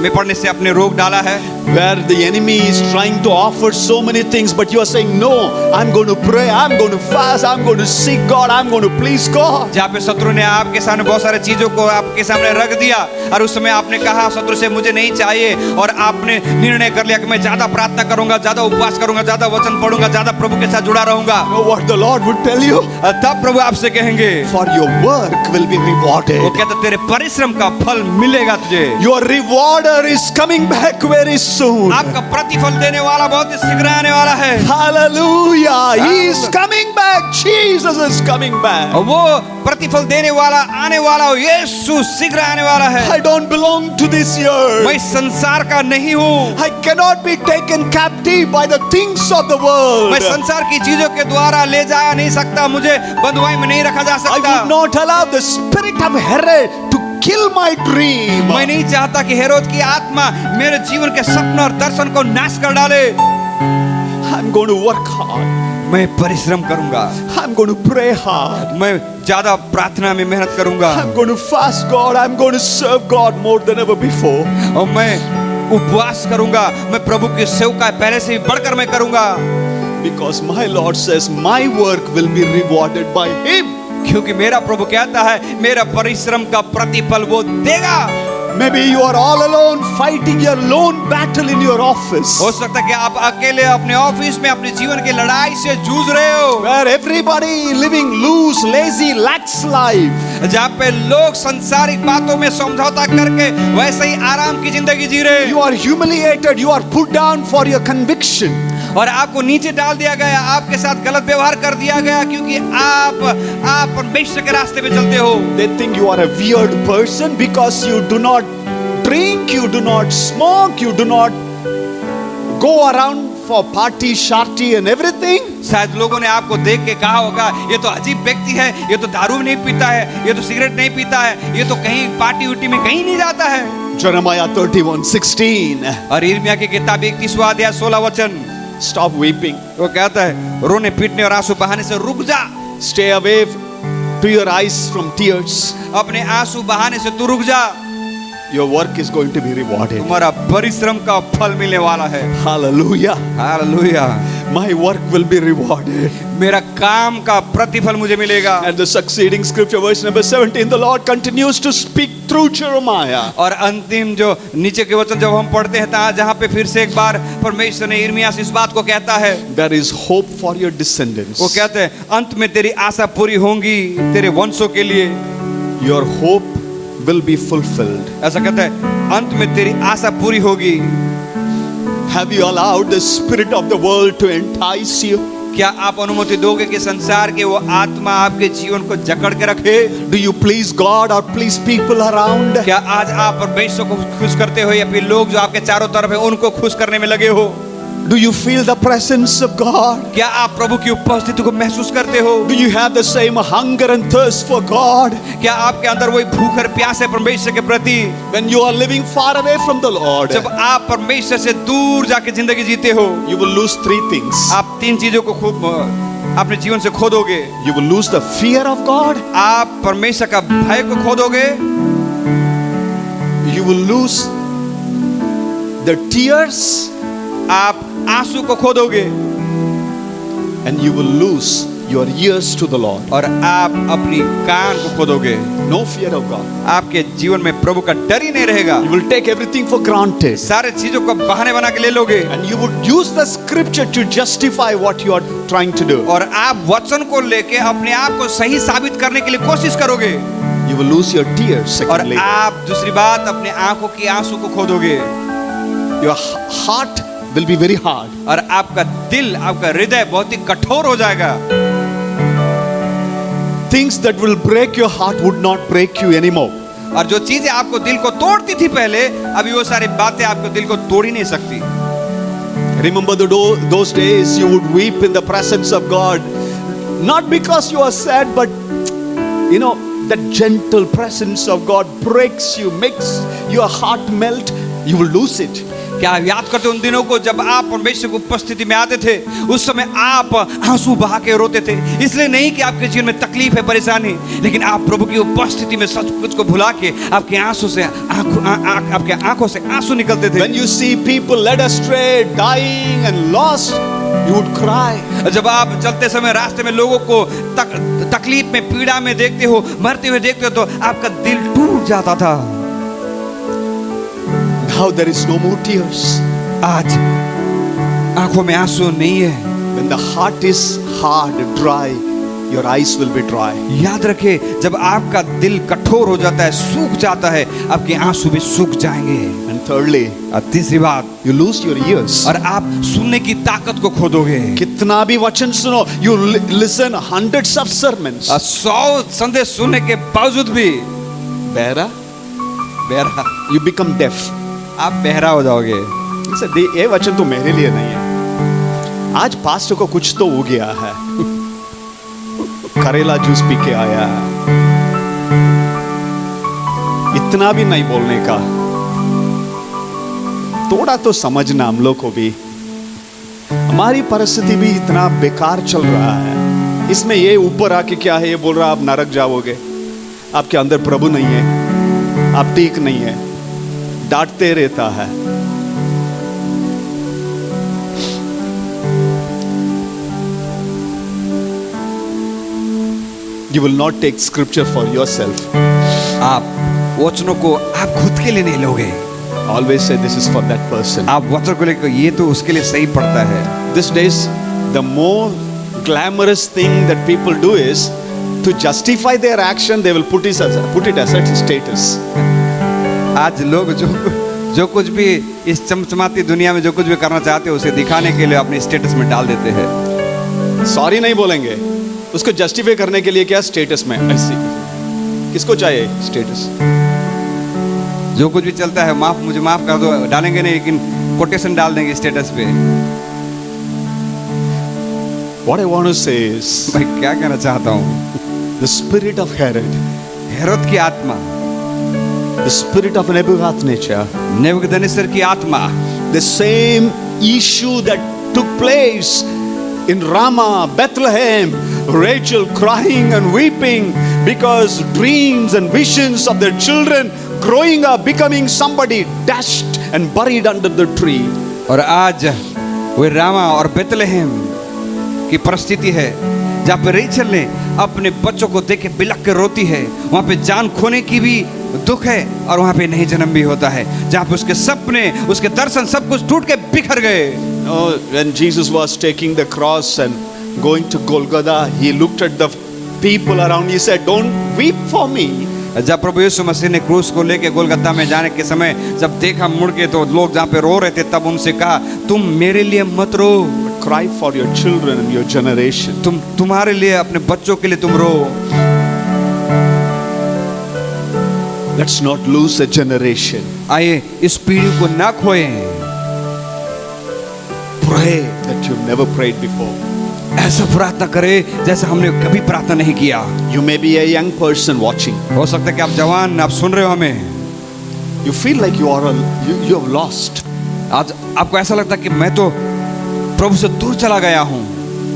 [SPEAKER 2] में पड़ने से अपने रोक डाला है?
[SPEAKER 1] where the enemy is trying to offer so many things, but you are saying, no, I'm going to pray, I'm going to fast, I'm going to seek God, I'm going to please God.
[SPEAKER 2] जहाँ पे शत्रु ने आपके सामने बहुत सारे चीजों को आपके सामने रख दिया और उस समय आपने कहा शत्रु से मुझे नहीं चाहिए, और आपने निर्णय कर लिया कि मैं ज्यादा प्रार्थना करूंगा, ज्यादा उपवास करूंगा, ज्यादा वचन पढ़ूंगा, ज्यादा प्रभु के साथ जुड़ा रहूंगा।
[SPEAKER 1] Know what the Lord would tell you?
[SPEAKER 2] तब प्रभु आपसे कहेंगे
[SPEAKER 1] For your work will be rewarded.
[SPEAKER 2] वो कहता तेरे परिश्रम का फल मिलेगा तुझे।
[SPEAKER 1] Your rewarder is coming back very soon.
[SPEAKER 2] आपका प्रतिफल देने वाला बहुत ही शीघ्र आने वाला है।
[SPEAKER 1] Hallelujah. He is coming back. Jesus is coming back.
[SPEAKER 2] वो प्रतिफल देने वाला आने वाला हो, यीशु शीघ्र आने वाला है।
[SPEAKER 1] I don't belong to this earth.
[SPEAKER 2] मैं संसार का नहीं हूँ।
[SPEAKER 1] I cannot be taken captive by the things of the world.
[SPEAKER 2] मैं संसार की चीजों के द्वारा ले जाया नहीं सकता, मुझे बंधुआई में नहीं रखा जा
[SPEAKER 1] I
[SPEAKER 2] सकता।
[SPEAKER 1] would not allow the spirit of Herod to kill my dream.
[SPEAKER 2] मैं नहीं चाहता कि हेरोद की आत्मा मेरे जीवन के सपने और दर्शन को नाश कर डाले।
[SPEAKER 1] I'm going to work hard.
[SPEAKER 2] मैं परिश्रम करूंगा,
[SPEAKER 1] I'm going to pray hard.
[SPEAKER 2] मैं ज्यादा प्रार्थना में मेहनत करूंगा,
[SPEAKER 1] I'm going to fast God. I'm going to serve God more than ever before.
[SPEAKER 2] और मैं उपवास करूंगा, मैं प्रभु की सेवका पहले से भी बढ़कर मैं करूंगा।
[SPEAKER 1] Because my Lord says my work will be rewarded by Him.
[SPEAKER 2] क्योंकि मेरा प्रभु कहता है मेरा परिश्रम का प्रतिफल वो देगा।
[SPEAKER 1] Maybe you are all alone fighting your lone battle in your office,
[SPEAKER 2] हो सकता है कि आप अकेले अपने ऑफिस में अपने जीवन की लड़ाई से जूझ रहे हो,
[SPEAKER 1] where everybody living loose, lazy, lax life.
[SPEAKER 2] जहाँ पे लोग सांसारिक बातों में समझौता करके वैसे ही आराम की जिंदगी जी रहे हैं।
[SPEAKER 1] You are humiliated, you are put down for your conviction.
[SPEAKER 2] और आपको नीचे डाल दिया गया, आपके साथ गलत व्यवहार कर दिया गया क्योंकि आप परमेश्वर के रास्ते पे चलते हो।
[SPEAKER 1] They think you are a weird person because you do not drink, you do not smoke, you do not go around for party, sharty and everything.
[SPEAKER 2] शायद लोगों ने आपको देख के कहा होगा ये तो अजीब व्यक्ति है, ये तो दारू नहीं पीता है, ये तो सिगरेट नहीं पीता है, ये तो कहीं पार्टी उटी में कहीं नहीं जाता है।
[SPEAKER 1] Jeremiah 31:16.
[SPEAKER 2] और यिर्मयाह की किताब 31वां अध्याय 16 वचन,
[SPEAKER 1] Stop weeping.
[SPEAKER 2] वो कहता है रोने पीटने और आंसू बहाने से रुक जा,
[SPEAKER 1] Stay away to your eyes from tears.
[SPEAKER 2] अपने आंसू बहाने से तू रुक जा,
[SPEAKER 1] Your work is going to be rewarded.
[SPEAKER 2] तुम्हारा परिश्रम का फल मिलने वाला है।
[SPEAKER 1] Hallelujah.
[SPEAKER 2] Hallelujah,
[SPEAKER 1] My work will be rewarded.
[SPEAKER 2] मेरा काम का प्रतिफल मुझे मिलेगा।
[SPEAKER 1] And the succeeding scripture, verse number 17, the Lord continues to speak through Jeremiah.
[SPEAKER 2] और अंतिम जो नीचे के वचन जब हम पढ़ते हैं जहाँ पे फिर से एक बार परमेश्वर ने यिर्मयाह से इस बात को कहता है,
[SPEAKER 1] There is hope for your descendants.
[SPEAKER 2] वो कहते हैं अंत में तेरी आशा पूरी होंगी तेरे वंशों के लिए।
[SPEAKER 1] Your hope will be fulfilled.
[SPEAKER 2] ऐसा कहता है अंत में तेरी आशा पूरी होगी।
[SPEAKER 1] Have you allowed the spirit of the world to entice you?
[SPEAKER 2] क्या आप अनुमति दोगे कि संसार के वो आत्मा आपके जीवन को जकड़ के रखे?
[SPEAKER 1] Do you please God or please people around?
[SPEAKER 2] क्या आज आप परमेश्वर को खुश करते हो या फिर लोग जो आपके चारों तरफ है उनको खुश करने में लगे हो?
[SPEAKER 1] Do you feel the presence of God?
[SPEAKER 2] क्या आप प्रभु की उपस्थिति को महसूस करते हो?
[SPEAKER 1] Do you have the same hunger and thirst for God?
[SPEAKER 2] क्या आपके अंदर वही भूख और प्यास है परमेश्वर के प्रति?
[SPEAKER 1] When you are living far away from the Lord,
[SPEAKER 2] जब आप परमेश्वर से दूर जाके जिंदगी जीते हो,
[SPEAKER 1] you will lose three things.
[SPEAKER 2] आप तीन चीजों को खूब अपने जीवन से खो दोगे।
[SPEAKER 1] You will lose the fear of God.
[SPEAKER 2] आप परमेश्वर का भय को खो दोगे।
[SPEAKER 1] You will lose the tears.
[SPEAKER 2] आप आंसू को खो दोगे।
[SPEAKER 1] And you will lose your ears to the Lord.
[SPEAKER 2] और आप अपनी कान को खो दोगे।
[SPEAKER 1] No fear of God.
[SPEAKER 2] आपके जीवन में प्रभु का डर ही नहीं रहेगा।
[SPEAKER 1] You will take everything for granted.
[SPEAKER 2] सारे चीजों को बहाने बना के ले लोगे।
[SPEAKER 1] And you would use the scripture to justify what you are trying to do.
[SPEAKER 2] और आप वचन को लेके अपने आप को सही साबित करने के लिए कोशिश करोगे।
[SPEAKER 1] You will lose your tears.
[SPEAKER 2] और
[SPEAKER 1] Secondly,
[SPEAKER 2] आप दूसरी बात अपने आंखों की आंसू को खो दोगे।
[SPEAKER 1] your heart will be very hard.
[SPEAKER 2] और आपका दिल, आपका हृदय बहुत ही कठोर हो जाएगा।
[SPEAKER 1] Things that will break your heart would not break you anymore.
[SPEAKER 2] और जो चीजें आपको दिल को तोड़ती थी पहले, अभी वो सारी बातें आपको दिल को तोड़ ही नहीं सकती।
[SPEAKER 1] Remember those days you would weep in the presence of God, not because you are sad, but you know that gentle presence of God breaks you, makes your heart melt. You will lose it.
[SPEAKER 2] क्या आप याद करते उन दिनों को जब आप परमेश्वर की उपस्थिति में आते थे? उस समय आप आंसू बहा के रोते थे, इसलिए नहीं कि आपके जीवन में तकलीफ है, परेशानी, लेकिन आप प्रभु की उपस्थिति में सब कुछ को भुला के आपके आंसू से आपके आंखों से आंसू निकलते थे।
[SPEAKER 1] When you see people led astray, dying and lost, you would cry.
[SPEAKER 2] जब आप चलते समय रास्ते में लोगों को तकलीफ में, पीड़ा में देखते हो, मरते हुए देखते हो, तो आपका दिल टूट जाता था।
[SPEAKER 1] Now there is no more tears.
[SPEAKER 2] आज आंखों में आंसू नहीं है।
[SPEAKER 1] When the heart is hard, dry, your eyes will be dry.
[SPEAKER 2] याद रखें, जब आपका दिल कठोर हो जाता है, सूख जाता है, आपके आंसू भी सूख जाएंगे।
[SPEAKER 1] And thirdly,
[SPEAKER 2] और तीसरी बात,
[SPEAKER 1] you lose your ears.
[SPEAKER 2] और आप सुनने की ताकत को खो दोगे।
[SPEAKER 1] कितना भी वचन सुनो, you listen hundreds of sermons.
[SPEAKER 2] 100 संदेश सुनने के बावजूद भी
[SPEAKER 1] बहरा, you become deaf.
[SPEAKER 2] आप बहरा हो जाओगे।
[SPEAKER 1] ये वचन तो मेरे लिए नहीं है। आज पास्टर को कुछ तो हो गया है, करेला जूस पी के आया है, इतना भी नहीं बोलने का, थोड़ा तो समझना हम लोग को भी। हमारी परिस्थिति भी इतना बेकार चल रहा है, इसमें ये ऊपर आके क्या है, ये बोल रहा आप नरक जाओगे, आपके अंदर प्रभु नहीं है, आप ठीक नहीं है, डांटते रहता है। You will not take scripture for yourself.
[SPEAKER 2] आप वचनों को आप खुद के लिए नहीं लोगे,
[SPEAKER 1] Always say this is for that person.
[SPEAKER 2] आप वचन को लेकर ये तो उसके लिए सही पड़ता है।
[SPEAKER 1] These days, the more glamorous thing that people do is to justify their action, they will put it as a status.
[SPEAKER 2] आज लोग जो कुछ भी इस चमचमाती दुनिया में जो कुछ भी करना चाहते हैं उसे दिखाने के लिए अपने स्टेटस में डाल देते हैं।
[SPEAKER 1] सॉरी नहीं बोलेंगे, उसको जस्टिफाई करने के लिए क्या स्टेटस में ऐसी किसको चाहिए स्टेटस?
[SPEAKER 2] जो कुछ भी चलता है मुझे माफ कर दो डालेंगे नहीं, लेकिन कोटेशन डाल देंगे स्टेटस पे।
[SPEAKER 1] What I want to say is,
[SPEAKER 2] भाई क्या कहना चाहता हूँ,
[SPEAKER 1] the spirit of Herod,
[SPEAKER 2] Herod की आत्मा,
[SPEAKER 1] the spirit of Nebuchadnezzar,
[SPEAKER 2] नेबूकदनेस्सर की आत्मा,
[SPEAKER 1] the same issue that took place in Ramah, Bethlehem, Rachel crying and weeping because dreams and visions of their children growing up, becoming somebody, dashed and buried under the tree.
[SPEAKER 2] और आज वे रामा और बेतलहम की परिस्थिति है जहाँ पे रेचल ने अपने बच्चों को देख के बिलख के रोती है। वहाँ पे जान खोने की भी दुख है और वहाँ पे नई जन्म भी होता है, जहाँ पे उसके सपने, उसके दर्शन सब कुछ टूट के बिखर गए।
[SPEAKER 1] Oh, when Jesus was taking the cross and going to Golgotha, he looked at the people around. He said, "Don't weep for me."
[SPEAKER 2] जब प्रभु यीशु मसीह ने क्रूस को लेके गोलगत्ता में जाने के समय जब देखा मुड़ के तो लोग जहाँ पे रो रहे थे, तब उनसे कहा, तुम मेरे लिए मत रो,
[SPEAKER 1] Cry for your children and your generation.
[SPEAKER 2] तुम्हारे लिए, अपने बच्चों के लिए तुम रो।
[SPEAKER 1] Let's not lose a generation.
[SPEAKER 2] आइए इस पीढ़ी को ना खोएं।
[SPEAKER 1] Pray that you've never prayed before.
[SPEAKER 2] ऐसा प्रार्थना करें जैसे हमने कभी प्रार्थना नहीं किया।
[SPEAKER 1] You may be a young person watching.
[SPEAKER 2] हो सकता है कि आप जवान, आप सुन रहे हो हमें,
[SPEAKER 1] You feel like you have lost.
[SPEAKER 2] आज आपको ऐसा लगता है कि मैं तो प्रभु से दूर चला गया हूँ,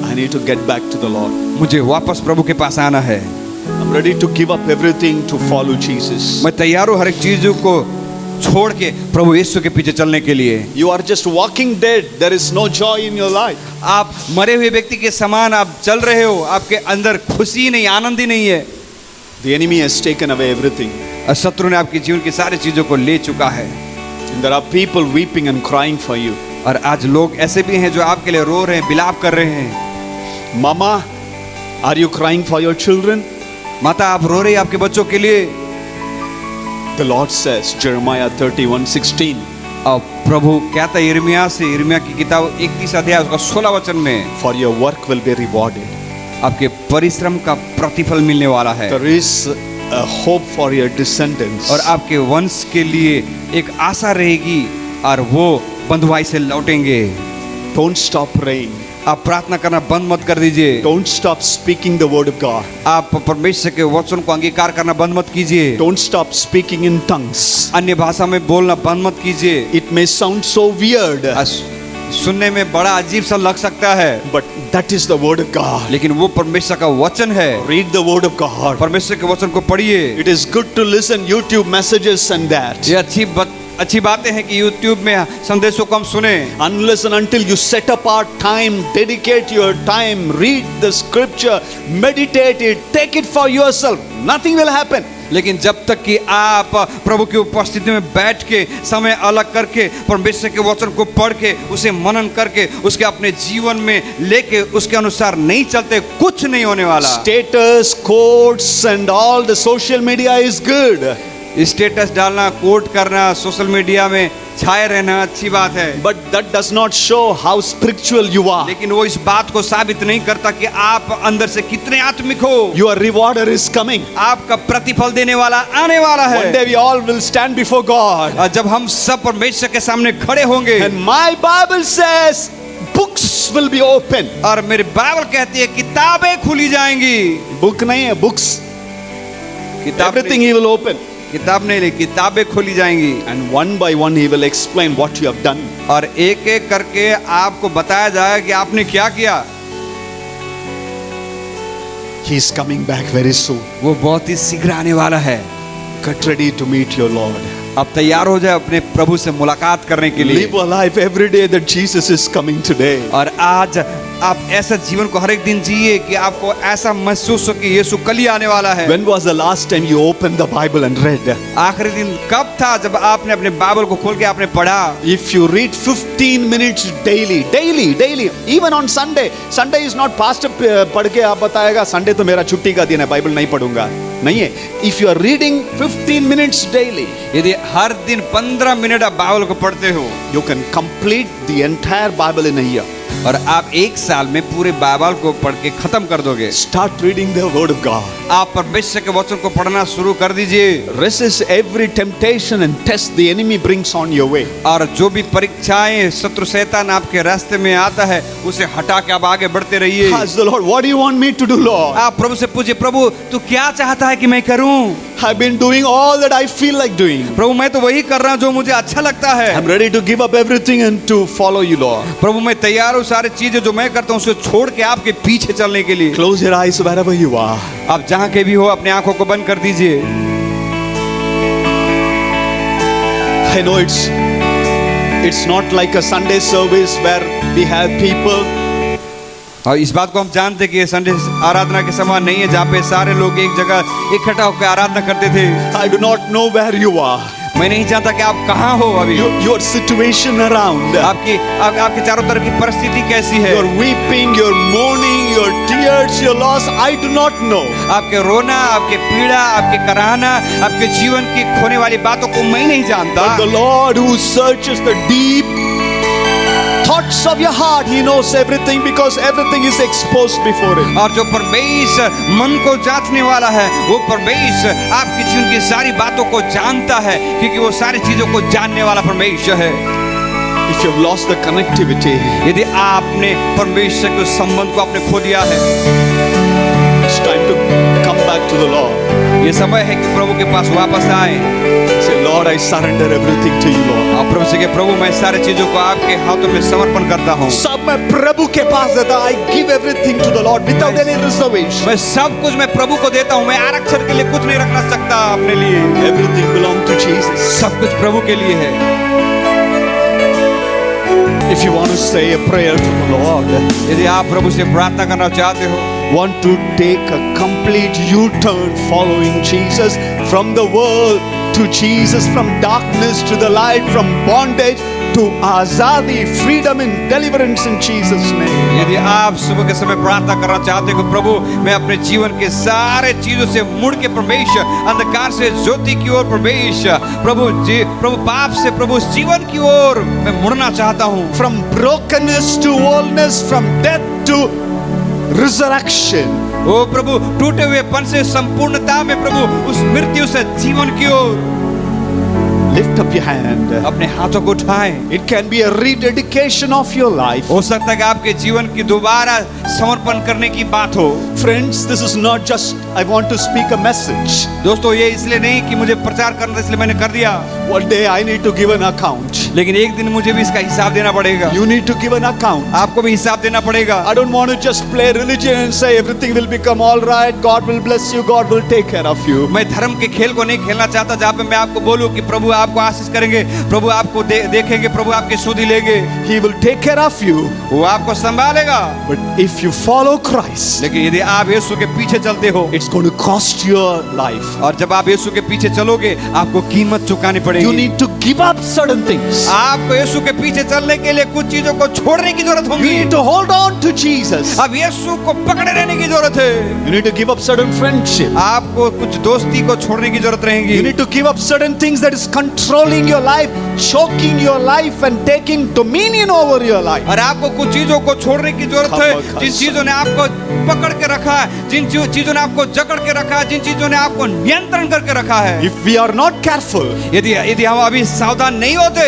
[SPEAKER 1] I need to get back to the Lord.
[SPEAKER 2] मुझे वापस प्रभु के पास आना है।
[SPEAKER 1] I'm ready to give up everything to follow Jesus.
[SPEAKER 2] मैं तैयार हूँ हर एक चीज को छोड़ के प्रभु यीशु के पीछे चलने के लिए।
[SPEAKER 1] You are just walking dead. There is no joy in your life.
[SPEAKER 2] आप मरे हुए व्यक्ति के समान आप चल रहे हो, आपके अंदर खुशी नहीं, आनंद ही नहीं है।
[SPEAKER 1] The enemy has taken away everything.
[SPEAKER 2] और शत्रु ने आपके जीवन की सारी चीजों को ले चुका है।
[SPEAKER 1] And there are people weeping and crying for you.
[SPEAKER 2] और आज लोग ऐसे भी हैं जो आपके लिए रो रहे हैं, बिलाप कर रहे हैं।
[SPEAKER 1] Mama, are you crying for your children?
[SPEAKER 2] माता, आप रो रही हैं आपके बच्चों के लिए।
[SPEAKER 1] The Lord says, Jeremiah 31:16.
[SPEAKER 2] और प्रभु कहता है यिर्मयाह से, यिर्मयाह की किताब 31 अध्याय उसका 16 वचन में,
[SPEAKER 1] For your work will be rewarded.
[SPEAKER 2] आपके परिश्रम का प्रतिफल मिलने वाला है।
[SPEAKER 1] There is a hope for your descendants.
[SPEAKER 2] और आपके वंश के लिए एक आशा रहेगी और वो बंधुआई से लौटेंगे।
[SPEAKER 1] Don't stop praying.
[SPEAKER 2] आप प्रार्थना करना बंद मत कर दीजिए।
[SPEAKER 1] Don't stop speaking the word of God.
[SPEAKER 2] आप परमेश्वर के वचन को अंगीकार करना बंद मत कीजिए।
[SPEAKER 1] Don't stop speaking in tongues.
[SPEAKER 2] अन्य भाषा में बोलना बंद मत कीजिए।
[SPEAKER 1] It may sound so weird,
[SPEAKER 2] सुनने में बड़ा अजीब सा लग सकता है,
[SPEAKER 1] but that is the word of God.
[SPEAKER 2] लेकिन वो परमेश्वर का वचन है।
[SPEAKER 1] Read the word of God.
[SPEAKER 2] परमेश्वर के वचन को पढ़िए।
[SPEAKER 1] It is good to listen YouTube messages and that.
[SPEAKER 2] ये अच्छी बातें हैं कि YouTube में संदेशों को हम सुने।
[SPEAKER 1] Unless and until you set apart time, dedicate your time, read the scripture, meditate it, take it for yourself, nothing will happen.
[SPEAKER 2] लेकिन जब तक कि आप प्रभु की उपस्थिति में बैठ के समय अलग करके परमेश्वर के वचन को पढ़ के उसे मनन करके उसके अपने जीवन में लेके उसके अनुसार नहीं चलते, कुछ नहीं होने वाला।
[SPEAKER 1] Status, quotes and all the social media is good.
[SPEAKER 2] Status डालना, कोट करना, सोशल मीडिया में छाए रहना अच्छी बात है,
[SPEAKER 1] But that does not show how spiritual you are.
[SPEAKER 2] लेकिन वो इस बात को साबित नहीं करता कि आप अंदर से कितने आत्मिक हो।
[SPEAKER 1] Your rewarder is coming.
[SPEAKER 2] आपका प्रतिफल देने वाला आने वाला है।
[SPEAKER 1] One day we all will stand before God.
[SPEAKER 2] और जब हम सब परमेश्वर के सामने खड़े होंगे,
[SPEAKER 1] And my Bible says books will be open.
[SPEAKER 2] और मेरी बाइबल कहती है किताबें खुली जाएंगी।
[SPEAKER 1] Book नहीं है, books.
[SPEAKER 2] किताब
[SPEAKER 1] Everything he will open.
[SPEAKER 2] किताब नहीं, किताबें खोली जाएंगी।
[SPEAKER 1] And one by one he will explain what you have done.
[SPEAKER 2] और एक एक करके आपको बताया जाएगा कि आपने क्या किया।
[SPEAKER 1] He is coming back very soon.
[SPEAKER 2] वो बहुत ही शीघ्र आने वाला है।
[SPEAKER 1] Get ready to meet your Lord.
[SPEAKER 2] आप तैयार हो जाए अपने प्रभु से मुलाकात करने के लिए।
[SPEAKER 1] Live a life every day that Jesus is coming today.
[SPEAKER 2] और आज आप ऐसा जीवन को हर एक दिन जिए कि आपको ऐसा महसूस हो कि यीशु कल ही आने वाला है।
[SPEAKER 1] When was the last time you opened the Bible and read?
[SPEAKER 2] आखिरी दिन कब था जब आपने अपने बाइबल को खोल के आपने पढ़ा?
[SPEAKER 1] If you read 15 minutes daily, even on Sunday is not pastor पढ़ के आप बताएगा Sunday तो मेरा छुट्टी का दिन है, बाइबल नहीं पढ़ूंगा, नहीं है। If you are reading 15 minutes daily,
[SPEAKER 2] यदि हर दिन 15 मिनट आप बाइबल को पढ़ते हो,
[SPEAKER 1] you can complete the entire Bible in a year.
[SPEAKER 2] और आप एक साल में पूरे बाइबल को पढ़ के खत्म कर दोगे।
[SPEAKER 1] Start reading the Word of God.
[SPEAKER 2] आप परमेश्वर के वचन को पढ़ना शुरू कर दीजिए।
[SPEAKER 1] Resist every temptation and test the enemy brings on your way.
[SPEAKER 2] और जो भी परीक्षाएं शत्रु शैतान आपके रास्ते में आता है उसे हटा के आप आगे बढ़ते रहिए।
[SPEAKER 1] Ask the Lord, what do you want me to do, Lord?
[SPEAKER 2] आप प्रभु से पूछिए, प्रभु तू क्या चाहता है कि मैं करूं?
[SPEAKER 1] I've been doing all that I feel like doing.
[SPEAKER 2] प्रभु मैं तो वही कर रहा हूं जो मुझे अच्छा लगता है।
[SPEAKER 1] I'm ready to give up everything and to follow you, Lord.
[SPEAKER 2] प्रभु मैं तैयार हूं सारी चीजें जो मैं करता हूं उसे छोड़ के आपके पीछे चलने के लिए।
[SPEAKER 1] Close your eyes wherever you are.
[SPEAKER 2] आप जहां के भी हो अपने आंखों को बंद कर दीजिए।
[SPEAKER 1] I know it's not like a Sunday service where we have people.
[SPEAKER 2] और इस बात को हम जानते हैं कि ये संडे आराधना के समान नहीं है जहाँ पे सारे लोग एक जगह इकट्ठा होकर आराधना करते थे।
[SPEAKER 1] I do not know where you are.
[SPEAKER 2] मैं नहीं जानता कि आप कहाँ हो अभी।
[SPEAKER 1] Your situation around.
[SPEAKER 2] आपके चारों तरफ की परिस्थिति कैसी है?
[SPEAKER 1] Your weeping, your mourning, your tears, your loss. I do not know.
[SPEAKER 2] आपके रोना, आपके पीड़ा, आपके कराहना, आपके जीवन की खोने वाली बातों को मैं नहीं जानता।
[SPEAKER 1] But the Lord who searches the deep thoughts of your heart, He knows everything because everything is exposed before Him.
[SPEAKER 2] और जो परमेश्वर मन को जांचने वाला है वो परमेश्वर आपके जीवन की सारी बातों को जानता है क्योंकि वो सारी चीजों को जानने वाला परमेश्वर है।
[SPEAKER 1] If you have lost the connectivity,
[SPEAKER 2] यदि आपने परमेश्वर के संबंध को आपने खो दिया है,
[SPEAKER 1] it's time to come back to the Lord.
[SPEAKER 2] ये समय है कि प्रभु के पास वापस आए।
[SPEAKER 1] Say, Lord, I surrender everything to you, Lord.
[SPEAKER 2] आप प्रभु से कहे, प्रभु मैं सारी चीजों को आपके हाथों में समर्पण करता हूँ।
[SPEAKER 1] सब मैं प्रभु के पास देता हूँ। I give everything to the Lord without any reservation.
[SPEAKER 2] मैं सब कुछ मैं प्रभु को देता हूँ। मैं आरक्षण के लिए कुछ नहीं रखना सकता अपने लिए।
[SPEAKER 1] Everything belongs to Jesus.
[SPEAKER 2] सब कुछ प्रभु के लिए है।
[SPEAKER 1] If you want to say a prayer to the Lord,
[SPEAKER 2] यदि आप प्रभु से प्रार्थना करना चाहते हो,
[SPEAKER 1] want to take a complete U-turn following Jesus from the world to Jesus, from darkness to the light, from bondage to azadi, freedom and deliverance in Jesus' name.
[SPEAKER 2] यदि आप सुबह के समय प्रार्थना करना चाहते हो, प्रभु मैं अपने जीवन के सारे चीजों से मुड़ के परमेश्वर, अंधकार से ज्योति की ओर परमेश्वर, प्रभु पाप से प्रभु जीवन की ओर मैं मुड़ना चाहता हूँ।
[SPEAKER 1] From brokenness to wholeness, from death to resurrection.
[SPEAKER 2] ओ प्रभु टूटे हुए पन से संपूर्णता में प्रभु उस मृत्यु से जीवन की ओर।
[SPEAKER 1] Lift up your hand.
[SPEAKER 2] अपने हाथों को उठाएं।
[SPEAKER 1] It can be a rededication of your life.
[SPEAKER 2] हो सकता है कि आपके जीवन की दोबारा समर्पण करने की बात हो।
[SPEAKER 1] Friends, this is not just I want to speak a message.
[SPEAKER 2] दोस्तों ये इसलिए नहीं कि मुझे प्रचार करना इसलिए मैंने कर दिया।
[SPEAKER 1] One day I need to give an account.
[SPEAKER 2] लेकिन एक दिन मुझे भी इसका हिसाब देना पड़ेगा।
[SPEAKER 1] You need to give an account.
[SPEAKER 2] आपको भी हिसाब देना पड़ेगा।
[SPEAKER 1] I don't want to just play religion and say everything will become all right. God will bless you. God will take care of you.
[SPEAKER 2] मैं धर्म के खेल को नहीं खेलना चाहता जहाँ पे मैं आपको बोलूं कि प्रभु आपको आशीष करेंगे, प्रभु आपको देखेंगे, प्रभु आपकी सुधि लेंगे।
[SPEAKER 1] He will take care of you.
[SPEAKER 2] वो आपको संभालेगा।
[SPEAKER 1] But if you follow Christ,
[SPEAKER 2] लेकिन यदि आप यीशु के पीछे चलते हो,
[SPEAKER 1] it's going to cost your life.
[SPEAKER 2] और जब आप यीशु के पीछे चलोगे आपको कीमत चुकानी पड़ेगी।
[SPEAKER 1] You need to give up certain things.
[SPEAKER 2] आपको यीशु के पीछे चलने के लिए कुछ चीजों को छोड़ने की जरूरत
[SPEAKER 1] You
[SPEAKER 2] होगी।
[SPEAKER 1] need to hold on to Jesus.
[SPEAKER 2] अब यीशु को पकड़े रहने की जरूरत है।
[SPEAKER 1] You need to give up certain friendship.
[SPEAKER 2] आपको कुछ दोस्ती को छोड़ने की जरूरत रहेगी।
[SPEAKER 1] You need to give up certain things that is controlling your life, choking your life and taking dominion over your life.
[SPEAKER 2] और आपको कुछ चीजों को छोड़ने की जरूरत है जिन चीजों ने आपको पकड़ के रखा है, जिन चीजों ने आपको जकड़ के रखा है, जिन चीजों ने आपको नियंत्रण करके रखा है।
[SPEAKER 1] If we are not careful,
[SPEAKER 2] यदि हम अभी सावधान नहीं होते,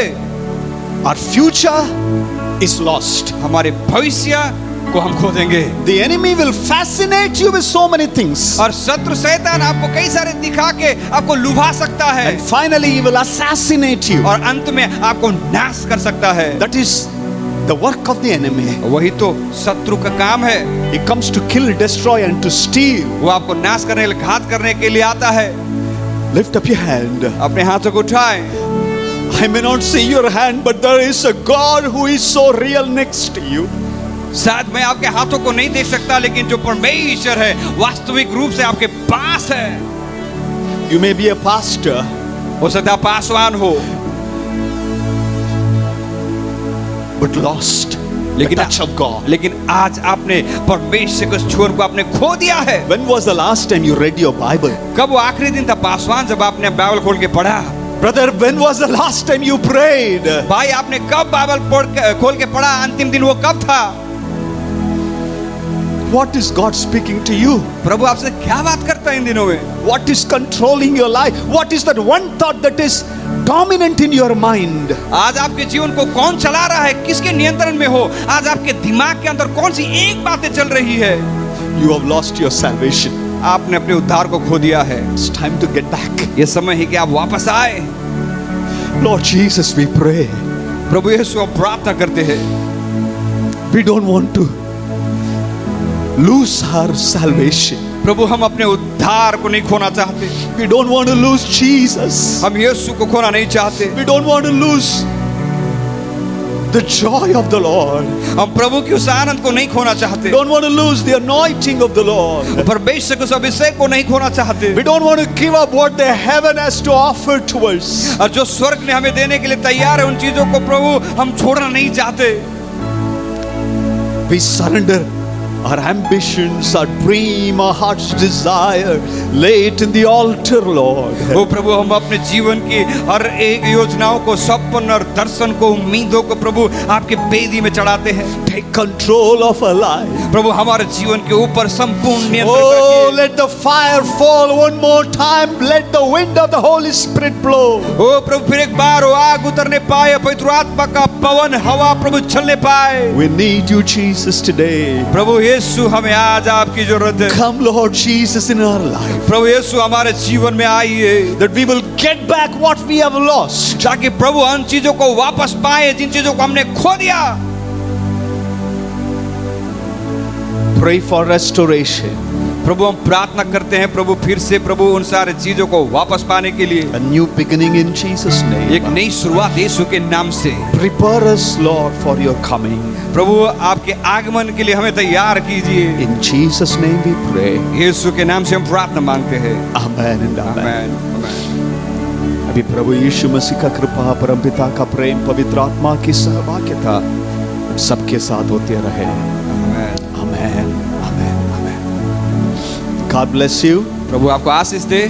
[SPEAKER 1] our future is lost.
[SPEAKER 2] हमारे भविष्य को हम खो देंगे।
[SPEAKER 1] The enemy will fascinate you with so many things.
[SPEAKER 2] और शत्रु शैतान आपको कई सारे दिखा के आपको लुभा सकता है।
[SPEAKER 1] And finally he will assassinate you.
[SPEAKER 2] और अंत में आपको नाश कर सकता है।
[SPEAKER 1] That is the work of the enemy.
[SPEAKER 2] वही तो शत्रु का काम है।
[SPEAKER 1] He comes to kill, destroy and to steal.
[SPEAKER 2] वो आपको नाश करने के लिए, घात करने के लिए आता है।
[SPEAKER 1] Lift up your hand.
[SPEAKER 2] अपने हाथों को उठाएं।
[SPEAKER 1] I may not see your hand, but there is a God who is so real next to you.
[SPEAKER 2] शायद मैं आपके हाथों को नहीं देख सकता, लेकिन जो परमेश्वर है वास्तविक रूप से आपके पास है।
[SPEAKER 1] You may be a pastor,
[SPEAKER 2] हो सकता है पासवान हो,
[SPEAKER 1] but lost the
[SPEAKER 2] लेकिन
[SPEAKER 1] touch of God.
[SPEAKER 2] लेकिन आज आपने परमेश्वर के छुअन को आपने खो दिया है।
[SPEAKER 1] When was the last time you read your Bible?
[SPEAKER 2] कब वो आखिरी दिन था पासवान जब आपने बाइबल खोल के पढ़ा?
[SPEAKER 1] Brother, when was the last time you prayed?
[SPEAKER 2] भाई आपने कब बाइबल खोल के पढ़ा? अंतिम दिन वो कब था?
[SPEAKER 1] What is God speaking to you?
[SPEAKER 2] प्रभु आपसे क्या बात करता है इन दिनों में?
[SPEAKER 1] What is controlling your life? What is that one thought that is dominant in your mind?
[SPEAKER 2] आज आपके जीवन को कौन चला रहा है? किसके नियंत्रण में हो? आज आपके दिमाग के अंदर कौन सी एक बातें चल रही है?
[SPEAKER 1] You have lost your salvation.
[SPEAKER 2] आपने अपने उद्धार को खो दिया है।
[SPEAKER 1] It's time to get back.
[SPEAKER 2] ये समय है कि आप वापस आए।
[SPEAKER 1] Lord Jesus, we pray.
[SPEAKER 2] प्रभु यीशु हम प्रार्थना करते हैं,
[SPEAKER 1] We don't want to lose our salvation.
[SPEAKER 2] प्रभु हम अपने उद्धार को नहीं खोना चाहते,
[SPEAKER 1] We don't want to lose Jesus.
[SPEAKER 2] हम यीशु को खोना नहीं चाहते,
[SPEAKER 1] We don't want to lose the joy of the Lord.
[SPEAKER 2] हम प्रभु की उस आनंद को नहीं खोना चाहते,
[SPEAKER 1] We don't want to lose the anointing of the Lord.
[SPEAKER 2] परमेश्वर के उस अभिषेक को नहीं खोना चाहते,
[SPEAKER 1] We don't want to give up what the heaven has to offer to us.
[SPEAKER 2] और जो स्वर्ग ने हमें देने के लिए तैयार है उन चीजों को प्रभु हम छोड़ना नहीं चाहते।
[SPEAKER 1] We surrender our ambitions, our dream, our heart's desire, lay it in the altar, Lord.
[SPEAKER 2] वो प्रभु हम अपने जीवन की हर एक योजनाओं को, सपन और दर्शन को, उम्मीदों को प्रभु आपके बेदी में चढ़ाते हैं।
[SPEAKER 1] Take control of our life.
[SPEAKER 2] प्रभु हमारे जीवन के ऊपर संपूर्ण नियंत्रण
[SPEAKER 1] Oh,
[SPEAKER 2] रखिए।
[SPEAKER 1] let the fire fall one more time. Let the wind of the Holy Spirit blow.
[SPEAKER 2] ओ प्रभु फिर एक बार वो आग उतरने पाए, पवित्र आत्मा का पवन हवा प्रभु चलने पाए।
[SPEAKER 1] We need you, Jesus, today.
[SPEAKER 2] प्रभु यीशु हमें आज आपकी जरूरत है।
[SPEAKER 1] Come, Lord Jesus, in our life.
[SPEAKER 2] प्रभु यीशु हमारे जीवन में आइए,
[SPEAKER 1] That we will get back what we have lost.
[SPEAKER 2] ताकि प्रभु उन चीजों को वापस पाए जिन चीजों को हमने खो दिया।
[SPEAKER 1] Pray for restoration.
[SPEAKER 2] प्रभु हम प्रार्थना करते हैं प्रभु फिर से प्रभु उन सारे चीजों को वापस पाने के लिए
[SPEAKER 1] A new beginning in Jesus' name.
[SPEAKER 2] एक नई शुरुआत यीशु के नाम से।
[SPEAKER 1] Prepare us, Lord, for your coming.
[SPEAKER 2] प्रभु आपके आगमन के लिए हमें तैयार कीजिए।
[SPEAKER 1] In Jesus' name we pray.
[SPEAKER 2] यीशु के नाम से हम प्रार्थना मांगते हैं।
[SPEAKER 1] Amen and amen.
[SPEAKER 2] आमीन, आमीन।
[SPEAKER 1] अभी प्रभु यीशु मसीह का कृपा, परमपिता का प्रेम, पवित्र आत्मा की सहभागिता सबके साथ होते रहे।
[SPEAKER 2] आमीन।
[SPEAKER 1] Amen. Amen. Amen. God bless you.
[SPEAKER 2] प्रभु आपको आशीष दे।